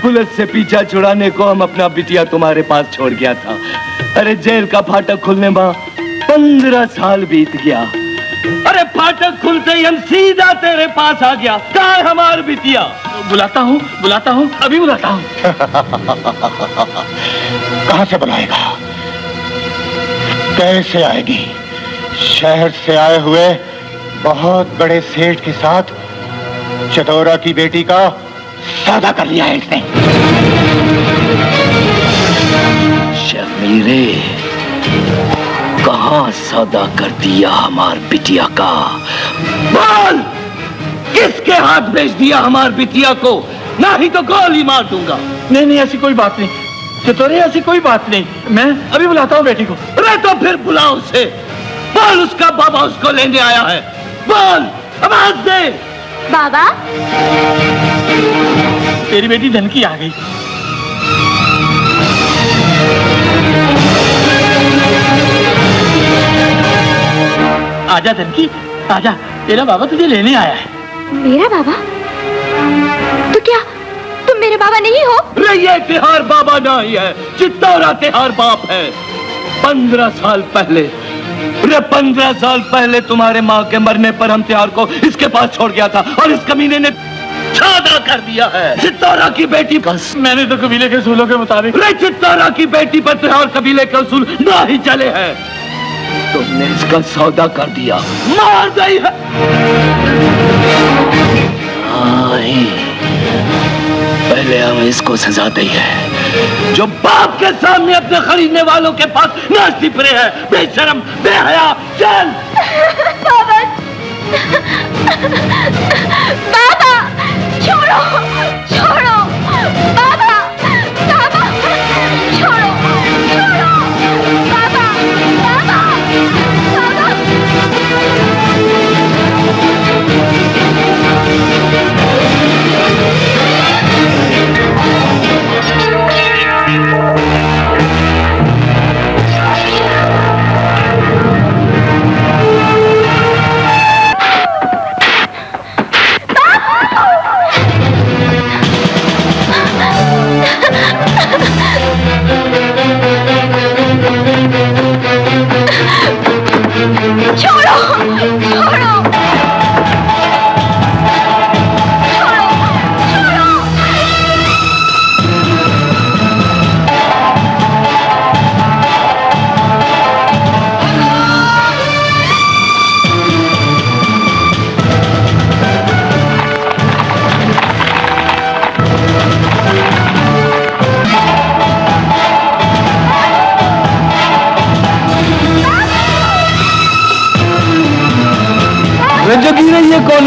पुलिस से पीछा छुड़ाने को हम अपना बिटिया तुम्हारे पास छोड़ गया था। अरे जेल का फाटक खुलने में 15 साल बीत गया। अरे फाटक खुलते ही हम सीधा तेरे पास आ गया। कहाँ है हमार बिटिया? बुलाता हूँ, अभी बुलाता हूँ। कहां से बुलाएगा? कैसे आएगी? शहर से आए हुए बहुत बड़े सेठ के साथ चित्तौरा की बेटी का सौदा कर लिया है इसने। शमीरे, कहां सौदा कर दिया हमार बिटिया का? बोल, किसके हाथ बेच दिया हमार बिटिया को? नहीं तो गोली मार दूंगा। नहीं, ऐसी कोई बात नहीं चित्तौरे, ऐसी कोई बात नहीं। मैं अभी बुलाता हूँ बेटी को। अरे तो फिर बुलाओ उसे। बोल, उसका बाबा उसको लेने आया है। बोल, आवाज दे। बाबा, तेरी बेटी धनकी आ गई। आजा धनकी, आजा, तेरा बाबा तुझे लेने आया है। मेरा बाबा? तो क्या तुम मेरे बाबा नहीं हो? रे ये तिहार बाबा नहीं है, चित्तौरा तिहार बाप है। 15 साल पहले तुम्हारे माँ के मरने पर हम तिहार को इसके पास छोड़ गया था और इस कमीने ने सौदा कर दिया है चित्तौरा की बेटी का। मैंने तो कबीले के उसूलों के मुताबिक। रे चित्तौरा की बेटी पर तिहार कबीले के उसूल ना ही चले हैं। तुमने इसका सौदा कर दिया, मार गई है। पहले हमें इसको सजा दी है, जो बाप के सामने अपने खरीदने वालों के पास नाचती फिरे है। बेशरम, बेहया, चल। बाबा, बाबा, छोड़ो, छोड़ो, बाबा, बाबा, छोड़ो, छोड़ो, बाबा, बाबा,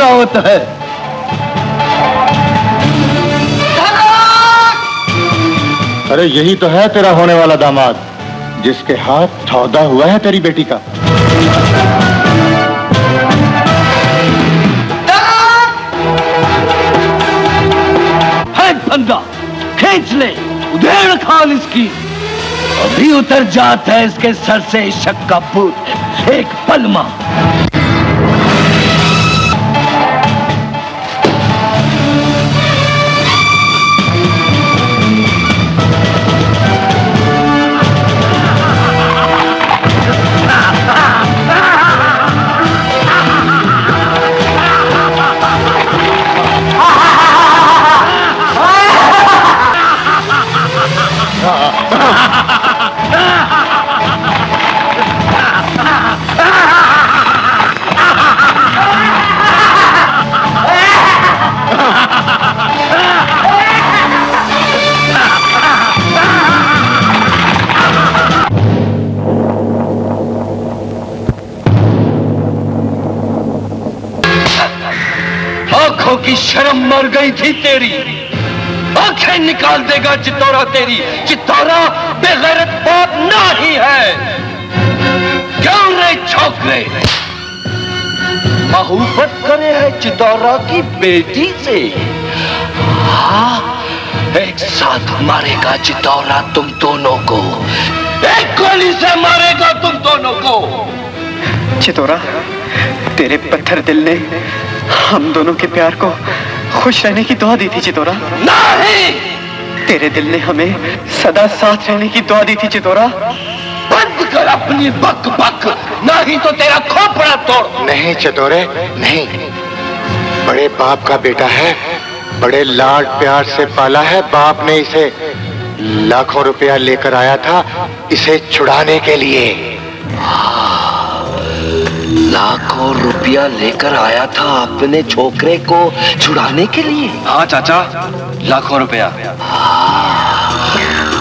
दावत है। अरे यही तो है तेरा होने वाला दामाद, जिसके हाथ सौदा हुआ है तेरी बेटी का। है फंदा, खींच ले, उधेड़ खान इसकी। अभी उतर जाता है इसके सर से शक का भूत, एक पलमा। आंखों की शर्म मर गई थी तेरी, आंखें निकाल देगा चित्तौरा तेरी। चित्तौरा बेगैरत बाप ना ही है। क्यों रे छोकरे, मोहब्बत करे है चित्तौरा की बेटी से? हाँ, एक साथ मारेगा चित्तौरा तुम दोनों को, एक गोली से मारेगा तुम दोनों को। चित्तौरा, तेरे पत्थर दिल ने हम दोनों के प्यार को खुश रहने की दुआ दी थी चित्तौरा। नहीं, तेरे दिल ने हमें सदा साथ रहने की दुआ दी थी चित्तौरा। बंद कर अपनी बक बक, नहीं तो तेरा खोपड़ा तोड़। नहीं चितौरे, नहीं। बड़े बाप का बेटा है, बड़े लाड प्यार से पाला है बाप ने इसे। लाखों रुपया लेकर आया था इसे छुड़ाने के लिए। लाखों रुपया लेकर आया था अपने छोकरे को छुड़ाने के लिए? हाँ चाचा, लाखों रुपया।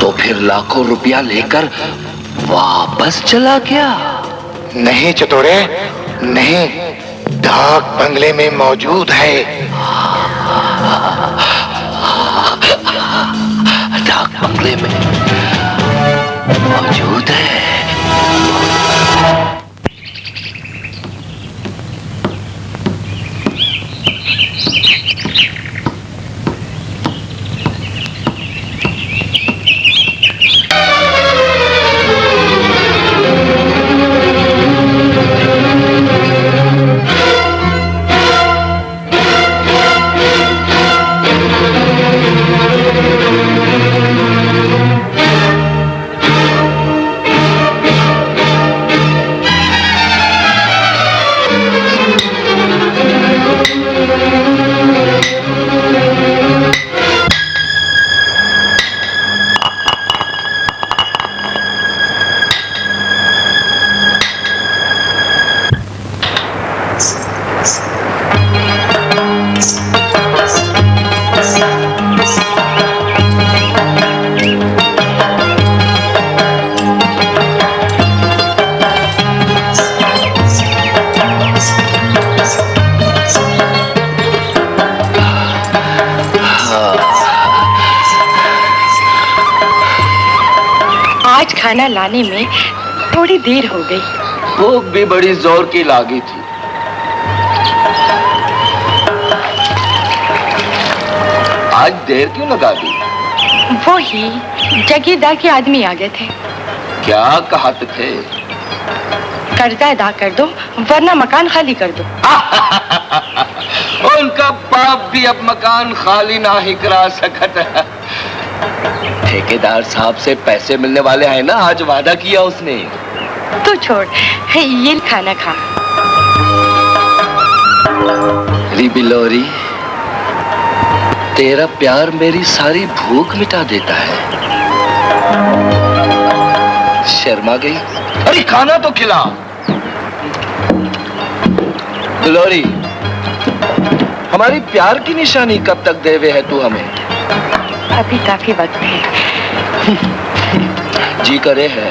तो फिर लाखों रुपया लेकर वापस चला गया? नहीं चितौरे, नहीं, डाक बंगले में मौजूद है। डाक बंगले में मौजूद है। खाना लाने में थोड़ी देर हो गई। भूख भी बड़ी जोर की लागी थी। आज देर क्यों लगा दी? वो ही जगीरदार के आदमी आ गए थे। क्या कहते थे? कर्जा अदा कर दो वरना मकान खाली कर दो। उनका बाप भी अब मकान खाली ना ही करा सकता है। ठेकेदार साहब से पैसे मिलने वाले हैं ना, आज वादा किया उसने। तू छोड़, ये खाना खा। बिलोरी, तेरा प्यार मेरी सारी भूख मिटा देता है। शर्मा गई? अरे खाना तो खिला। बिलोरी, हमारी प्यार की निशानी कब तक देवे है तू हमें? अभी काफी वक्त है। जी करे है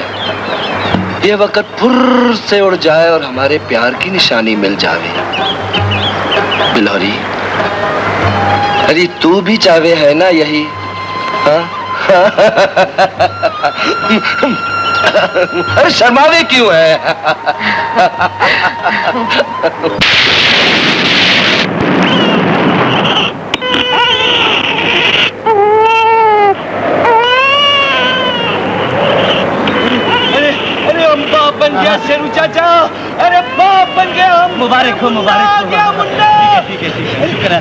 ये वक्त फुर्र से उड़ जाए और हमारे प्यार की निशानी मिल जावे। बिलौरी, अरे तू भी चाहे है ना यही? हाँ? अरे शर्मावे क्यों है? अरे हम बाप बन गया शेरू चाचा, अरे बाप बन गया हम। मुबारक हो, मुबारक हो। गया मुन्ना। ठीक है शुक्र है।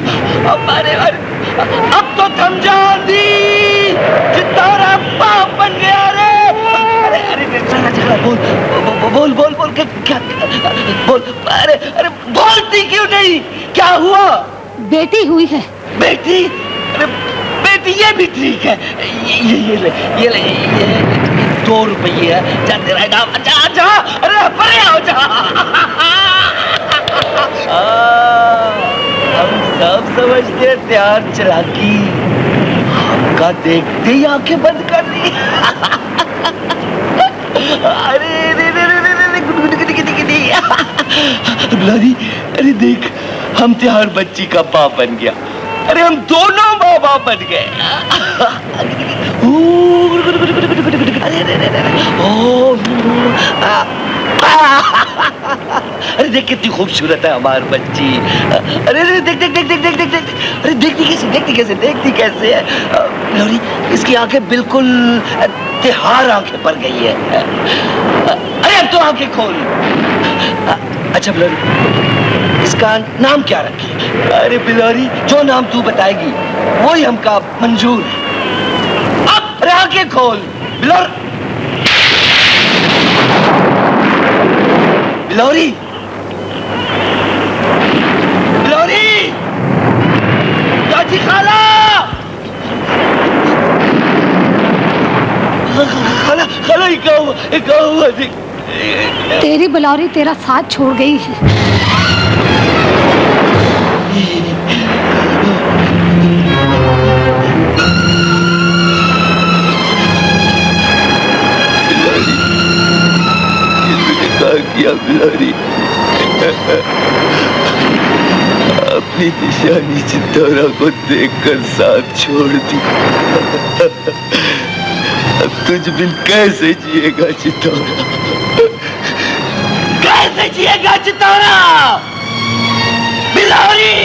अब तो थम जा दी, जितारा बाप बन गया रे। अरे अरे चला बोल बोल बोल क्या बोल, अरे बोलती क्यों नहीं? क्या हुआ? बेटी हुई है। बेटी? अरे बेटी ये भी ठीक है। ये ले 2 रुपये है, जा तेरा नाम। जा अरे परे आओ जा। हम सब समझते प्यार चलाकी, हमका देखते ही आंखें बंद कर दी। अरे बिलारी, अरे देख हम त्योहार बच्ची का बाप बन गया। अरे हम दोनों माँ बाप बन गए। अरे देख कितनी खूबसूरत है हमारी बच्ची। अरे देख देख देख देख देख देख देख, अरे देखती कैसे है लोरी। इसकी आंखें बिल्कुल त्योहार आंखें पर गई है। अरे अब तो आंखें खोल। अच्छा बिलोरी, इसका नाम क्या रखे? अरे बिलोरी, जो नाम तू बताएगी वही हमका मंजूर है। अब आंखें खोल बिलोर। बिलोरी, बिलोरी, चाची खाला, खाला खाला, एक हुआ देख। तेरी बिलौरी तेरा साथ छोड़ गई है। किया बिलौरी, अपनी निशानी चित्तौरा को देखकर साथ छोड़ दी। अब तुझ बिन कैसे जिएगा चित्तौरा? कैसे जिएगा चित्तौरा? बिलौरी,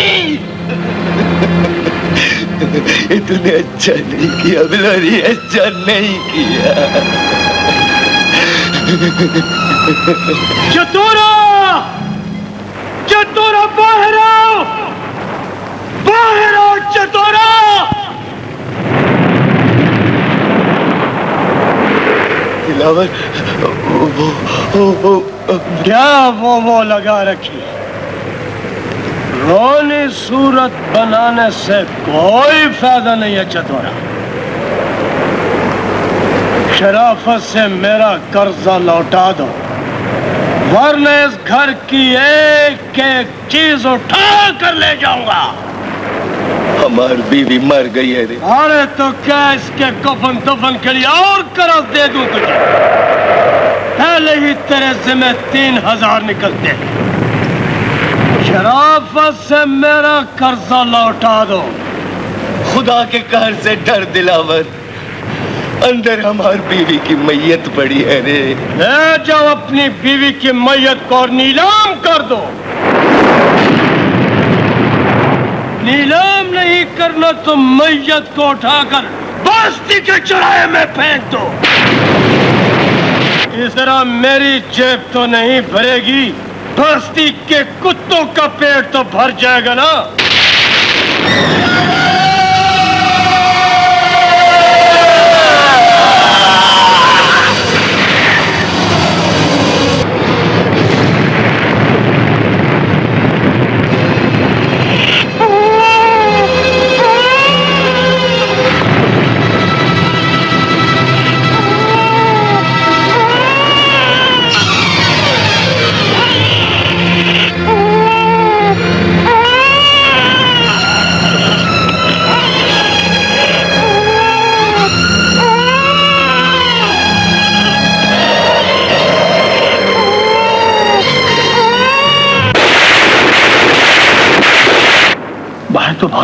तूने अच्छा नहीं किया बिलौरी, अच्छा नहीं किया। चतुरा, चतुरा बाहर आओ, बाहर आओ चतुरा। दिलावर, क्या वो लगा रखी? रोनी सूरत बनाने से कोई फायदा नहीं है चतुरा। शराफत से मेरा कर्जा लौटा दो, वरना इस घर की एक एक चीज उठा कर ले जाऊंगा। हमारी बीवी मर गई है रे। अरे तो क्या इसके कफन दफन के लिए और कर्ज दे दूं तुझे? पहले ही तेरे जिम्मे 3000 निकलते। शराफत से मेरा कर्जा लौटा दो। खुदा के कहर से डर दिलावर, अंदर हमारी बीवी की मैयत पड़ी है रे। ले जाओ अपनी बीवी की मैयत को और नीलाम कर दो। नीलाम नहीं करना तो मैयत को उठाकर बस्ती के चौराहे में फेंक दो। इस तरह मेरी जेब तो नहीं भरेगी, बस्ती के कुत्तों का पेट तो भर जाएगा ना।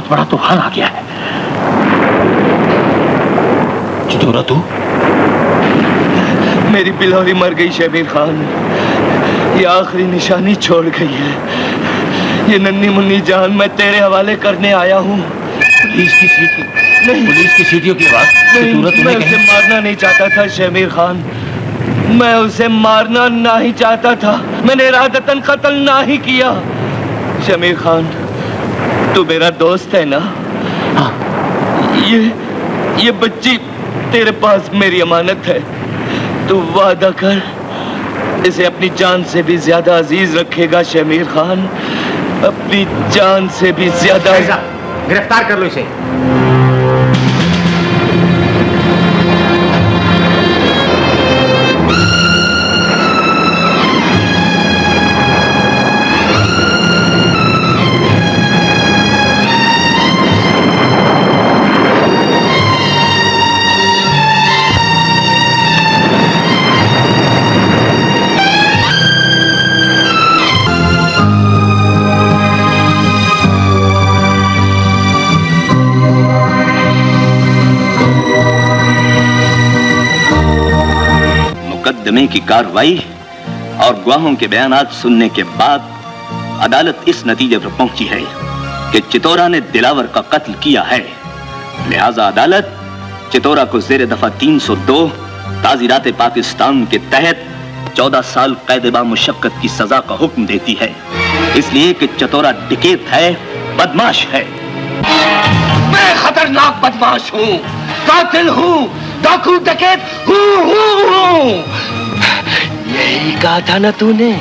बहुत बड़ा तूफान आ गया है। चितोरा तू? मेरी बिलोरी मर गई शमीर खान, ये आखिरी निशानी छोड़ गई है। ये नन्ही मुन्नी जान मैं तेरे हवाले करने आया हूँ। पुलिस की सीटी? नहीं, पुलिस की सीटियों की आवाज मैं उसे मारना नहीं चाहता था शमीर खान, मैं उसे मारना नहीं चाहता था। मैंने इरादतन कत्ल नहीं किया। शमीर खान, तू मेरा दोस्त है ना? ये बच्ची तेरे पास मेरी अमानत है। तू वादा कर इसे अपनी जान से भी ज्यादा अजीज रखेगा शमीर खान, अपनी जान से भी ज्यादा। गिरफ्तार कर लो इसे। मुकदमे की कार्रवाई और गवाहों के बयानात सुनने के बाद अदालत इस नतीजे पर पहुंची है कि चितोरा ने दिलावर का कत्ल किया है। लिहाजा अदालत चितोरा को जेर दफा 302 ताज़ीरात पाकिस्तान के तहत 14 साल कैद बामुशक्कत की सजा का हुक्म देती है, इसलिए कि चितोरा डकैत है, बदमाश है। मैं खतरनाक बदमाश हूँ, कातिल हूँ, डाकू डकैत हूँ। यही कहा था ना तूने?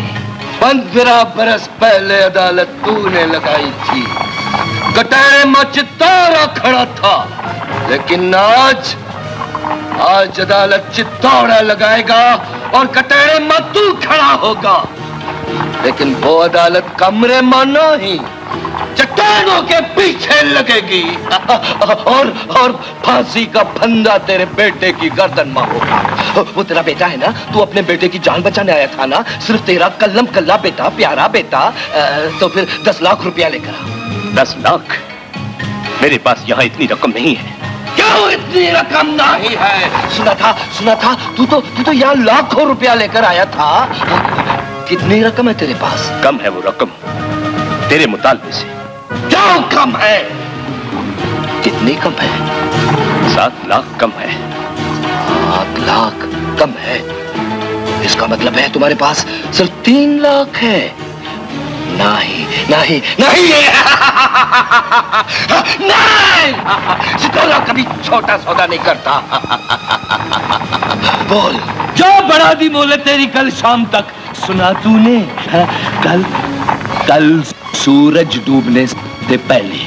15 बरस पहले अदालत तूने लगाई थी। कटहरे में चित्तौरा खड़ा था, लेकिन आज अदालत चित्तौरा लगाएगा और कटहरे में तू खड़ा होगा। लेकिन वो अदालत कमरे में नहीं, चट्टानों के पीछे लगेगी और फांसी का फंदा तेरे बेटे की गर्दन में होगा। वो तेरा बेटा है ना, तू अपने बेटे की जान बचाने आया था ना, सिर्फ तेरा कल्लम कल्ला बेटा, प्यारा बेटा, तो फिर 10 लाख रुपया लेकर आ। 10 लाख? मेरे पास यहाँ इतनी रकम नहीं है। क्यों इतनी रकम नहीं है? सुना था तू तो यहाँ लाखों रुपया लेकर आया था। कितनी रकम है तेरे पास? कम है वो रकम तेरे मुतालबे से। क्यों कम है? कितनी कम है? 7 लाख कम है। 7 लाख कम है? इसका मतलब है तुम्हारे पास सिर्फ 3 लाख है। नहीं नहीं नहीं नहीं, चितौरा कभी छोटा सौदा नहीं करता। बोल। जो बढ़ा दी बोले तेरी कल शाम तक। सुना तूने? कल सूरज डूबने से पहले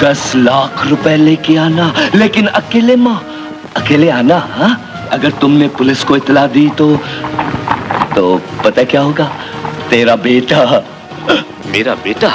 10 लाख रुपए लेके आना, लेकिन अकेले आना। हाँ, अगर तुमने पुलिस को इतला दी तो पता क्या होगा? तेरा बेटा। मेरा बेटा?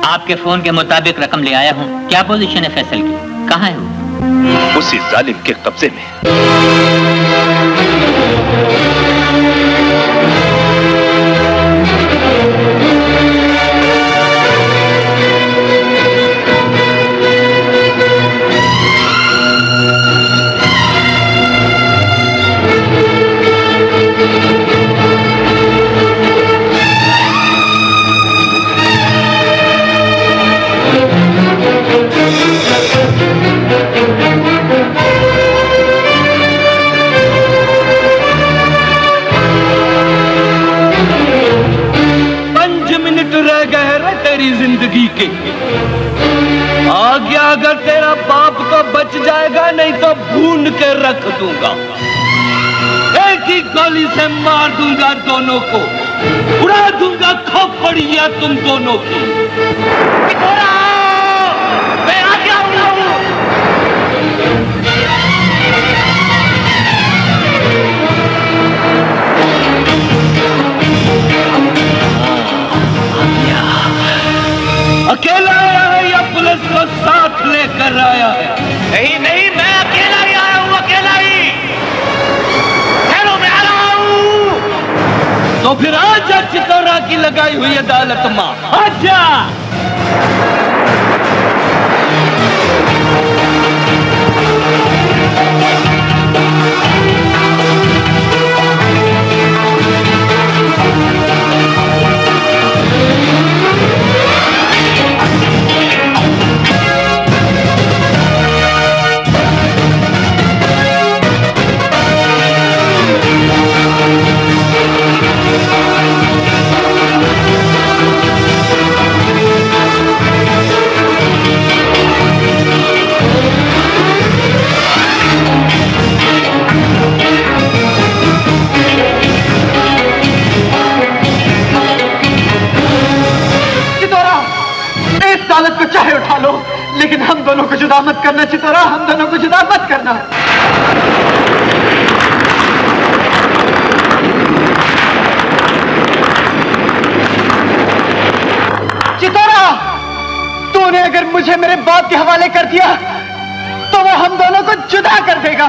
आपके फोन के मुताबिक रकम ले आया हूँ। क्या पोजीशन है फैसल की? कहाँ है वो? उसी जालिम के कब्जे में। जिंदगी के आ गया। अगर तेरा बाप को बच जाए जाएगा, नहीं तो भून के रख दूंगा। एक ही गोली से मार दूंगा दोनों को, उड़ा दूंगा खोपड़ियां तुम दोनों की। मैं आ गया हूं। अकेला आया है या पुलिस को साथ लेकर आया है? नहीं नहीं, मैं अकेला ही आया हूं, अकेला ही। हेलो, मैं आ रहा हूं। तो फिर आजा चितौरा की लगाई हुई अदालत मां, आजा। अदालत को चाहे उठा लो, लेकिन हम दोनों को जुदा मत करना चितौरा, हम दोनों को जुदा मत करना। चितौरा, तूने अगर मुझे मेरे बाप के हवाले कर दिया तो वो हम दोनों को जुदा कर देगा।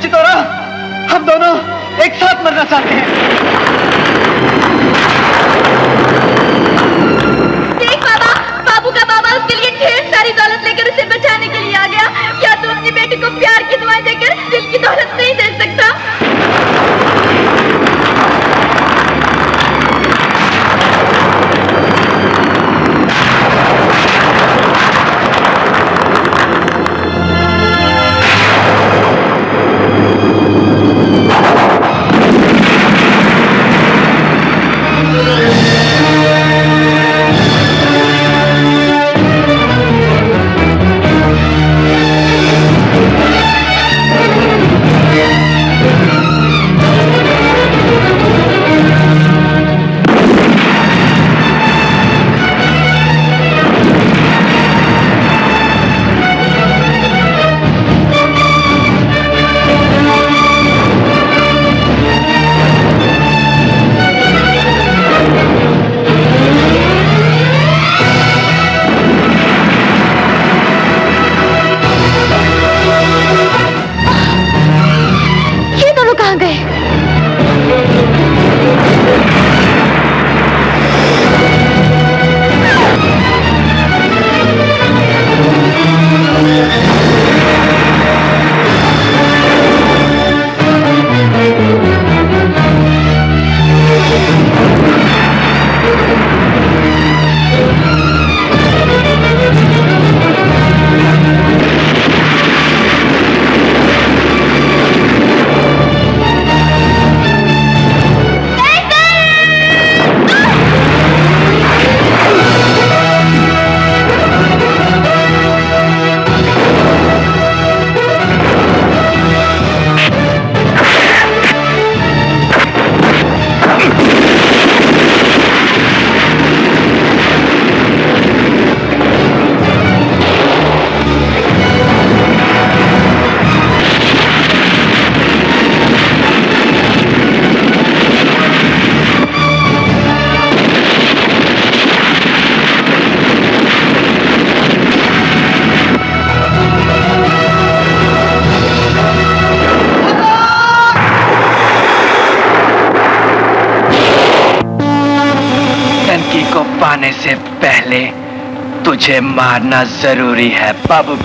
चितौरा, हम दोनों एक साथ मरना चाहते हैं। देख बाबा, बाबू का बाबा उसके लिए ढेर सारी दौलत लेकर उसे बचाने के लिए आ गया। क्या तू अपनी बेटी को प्यार की दुआएं देकर दिल की दौलत नहीं दे सकता? पाने से पहले तुझे मारना जरूरी है बाबू।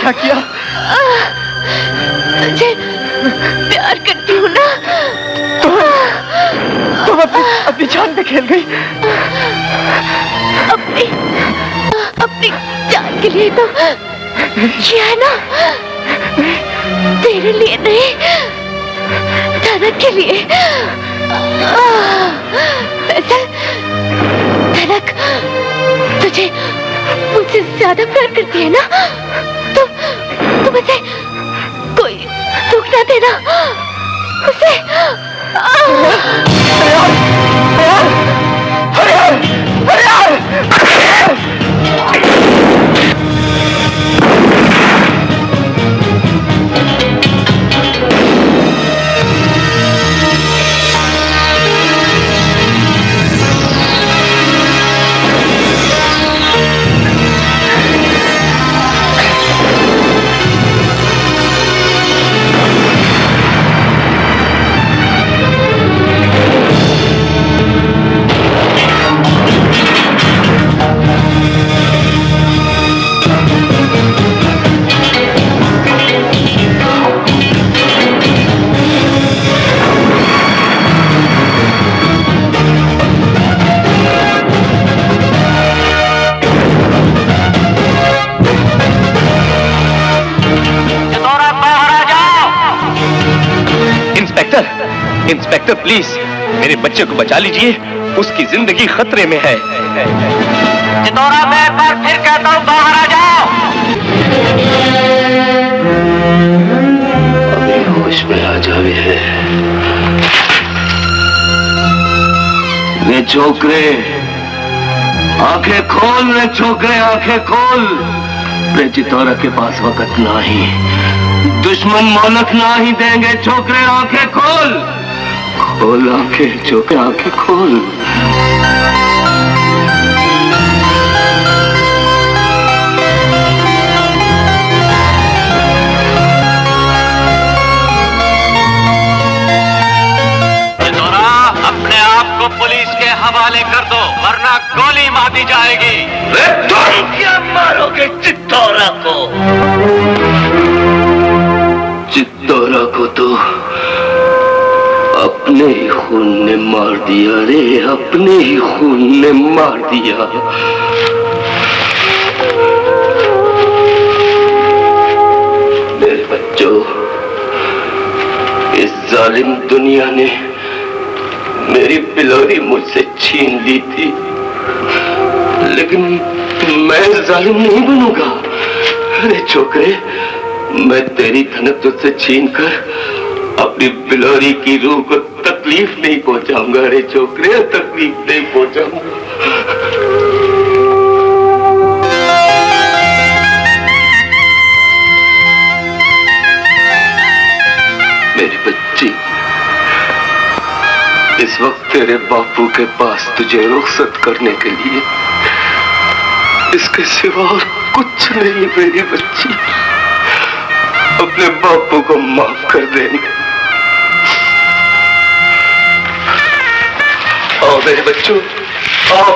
क्या किया? तुझे प्यार करती हूँ ना। तुम अपनी जान पे खेल गई। अपनी जान के लिए तो किया है ना, तेरे लिए नहीं, धनक के लिए। फैसल, धनक तुझे मुझसे ज्यादा प्यार करती है ना, तो मुझे कोई दुख ना देना उसे। इंस्पेक्टर प्लीज मेरे बच्चे को बचा लीजिए, उसकी जिंदगी खतरे में है। चितौरा, मैं एक बार फिर कहता हूँ बाहर आ जाओ। अभी होश में आ जावे है। रे छोकरे आंखें खोल, रे छोकरे आंखें खोल। रे चितौरा के पास वक्त नहीं, दुश्मन मोहलत नहीं देंगे। छोकरे आंखें खोल, खोल आंखें, छोकरे आंखें खोल। चितौरा, अपने आप को पुलिस के हवाले कर दो, वरना गोली मार दी जाएगी। तुम क्या मारोगे चितौरा को? चितौरा को तो अपने ही खून ने मार दिया रे, अपने ही खून ने मार दिया। मेरे बच्चों, इस जालिम दुनिया ने मेरी बिलोरी मुझसे छीन ली थी, लेकिन मैं जालिम नहीं बनूंगा। अरे छोकरे, मैं तेरी धनक तुझसे छीन कर अपनी बिलोरी की रूह को तकलीफ नहीं पहुंचाऊंगा। रे छोकरे, तकलीफ नहीं पहुंचाऊंगा। मेरी बच्ची, इस वक्त तेरे बापू के पास तुझे रुखसत करने के लिए इसके सिवा और कुछ नहीं। मेरी बच्ची, अपने बापू को माफ कर देंगे। आओ मेरे बच्चों, आओ।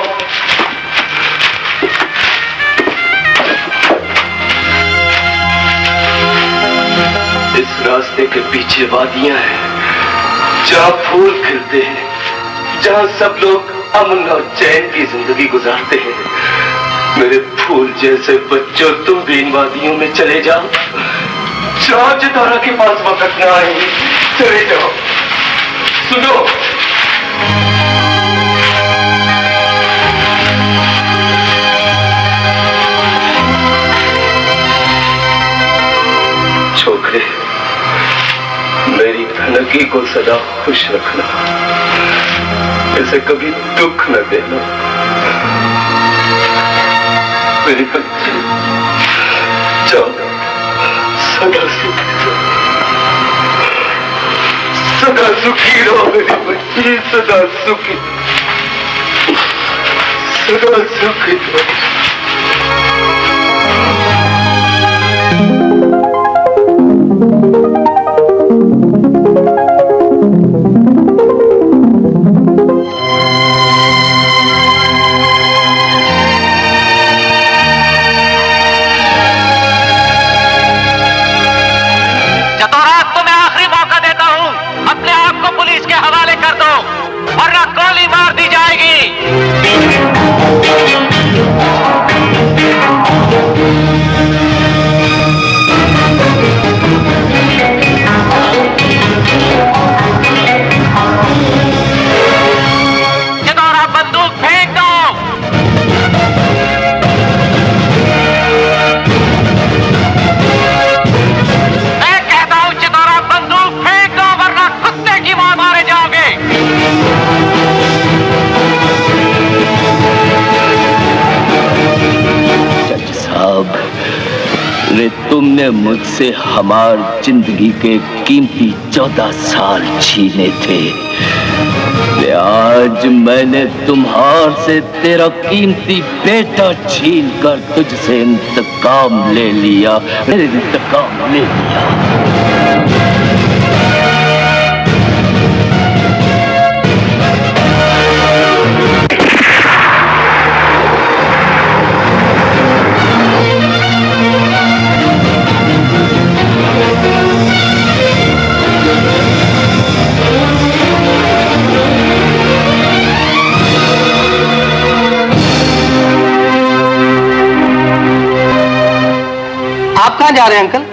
इस रास्ते के पीछे वादियां हैं, जहाँ फूल खिलते हैं, जहाँ सब लोग अमन और चैन की जिंदगी गुजारते हैं। मेरे फूल जैसे बच्चों, तुम भी इन वादियों में चले जाओ। जाओ, चितौरा के पास वक्त ना आए, चले जाओ। सुनो, छोकरे, मेरी धनकी को सदा खुश रखना, इसे कभी दुख न देना। मेरी बच्ची, जाओ, सदा सुखी रहो मेरी बच्ची, सदा सुखी रहो। तुमने मुझसे हमार जिंदगी के कीमती 14 साल छीने थे। आज मैंने तुम्हार से तेरा कीमती बेटा छीन कर तुझसे इंतकाम ले लिया, इंतकाम ले लिया। आप कहाँ जा रहे हैं अंकल?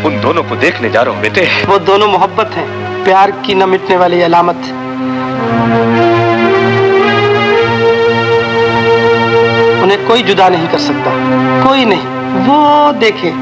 उन दोनों को देखने जा रहा हूँ बेटे। वो दोनों मोहब्बत हैं, प्यार की न मिटने वाली अलामत। उन्हें कोई जुदा नहीं कर सकता, कोई नहीं। वो देखे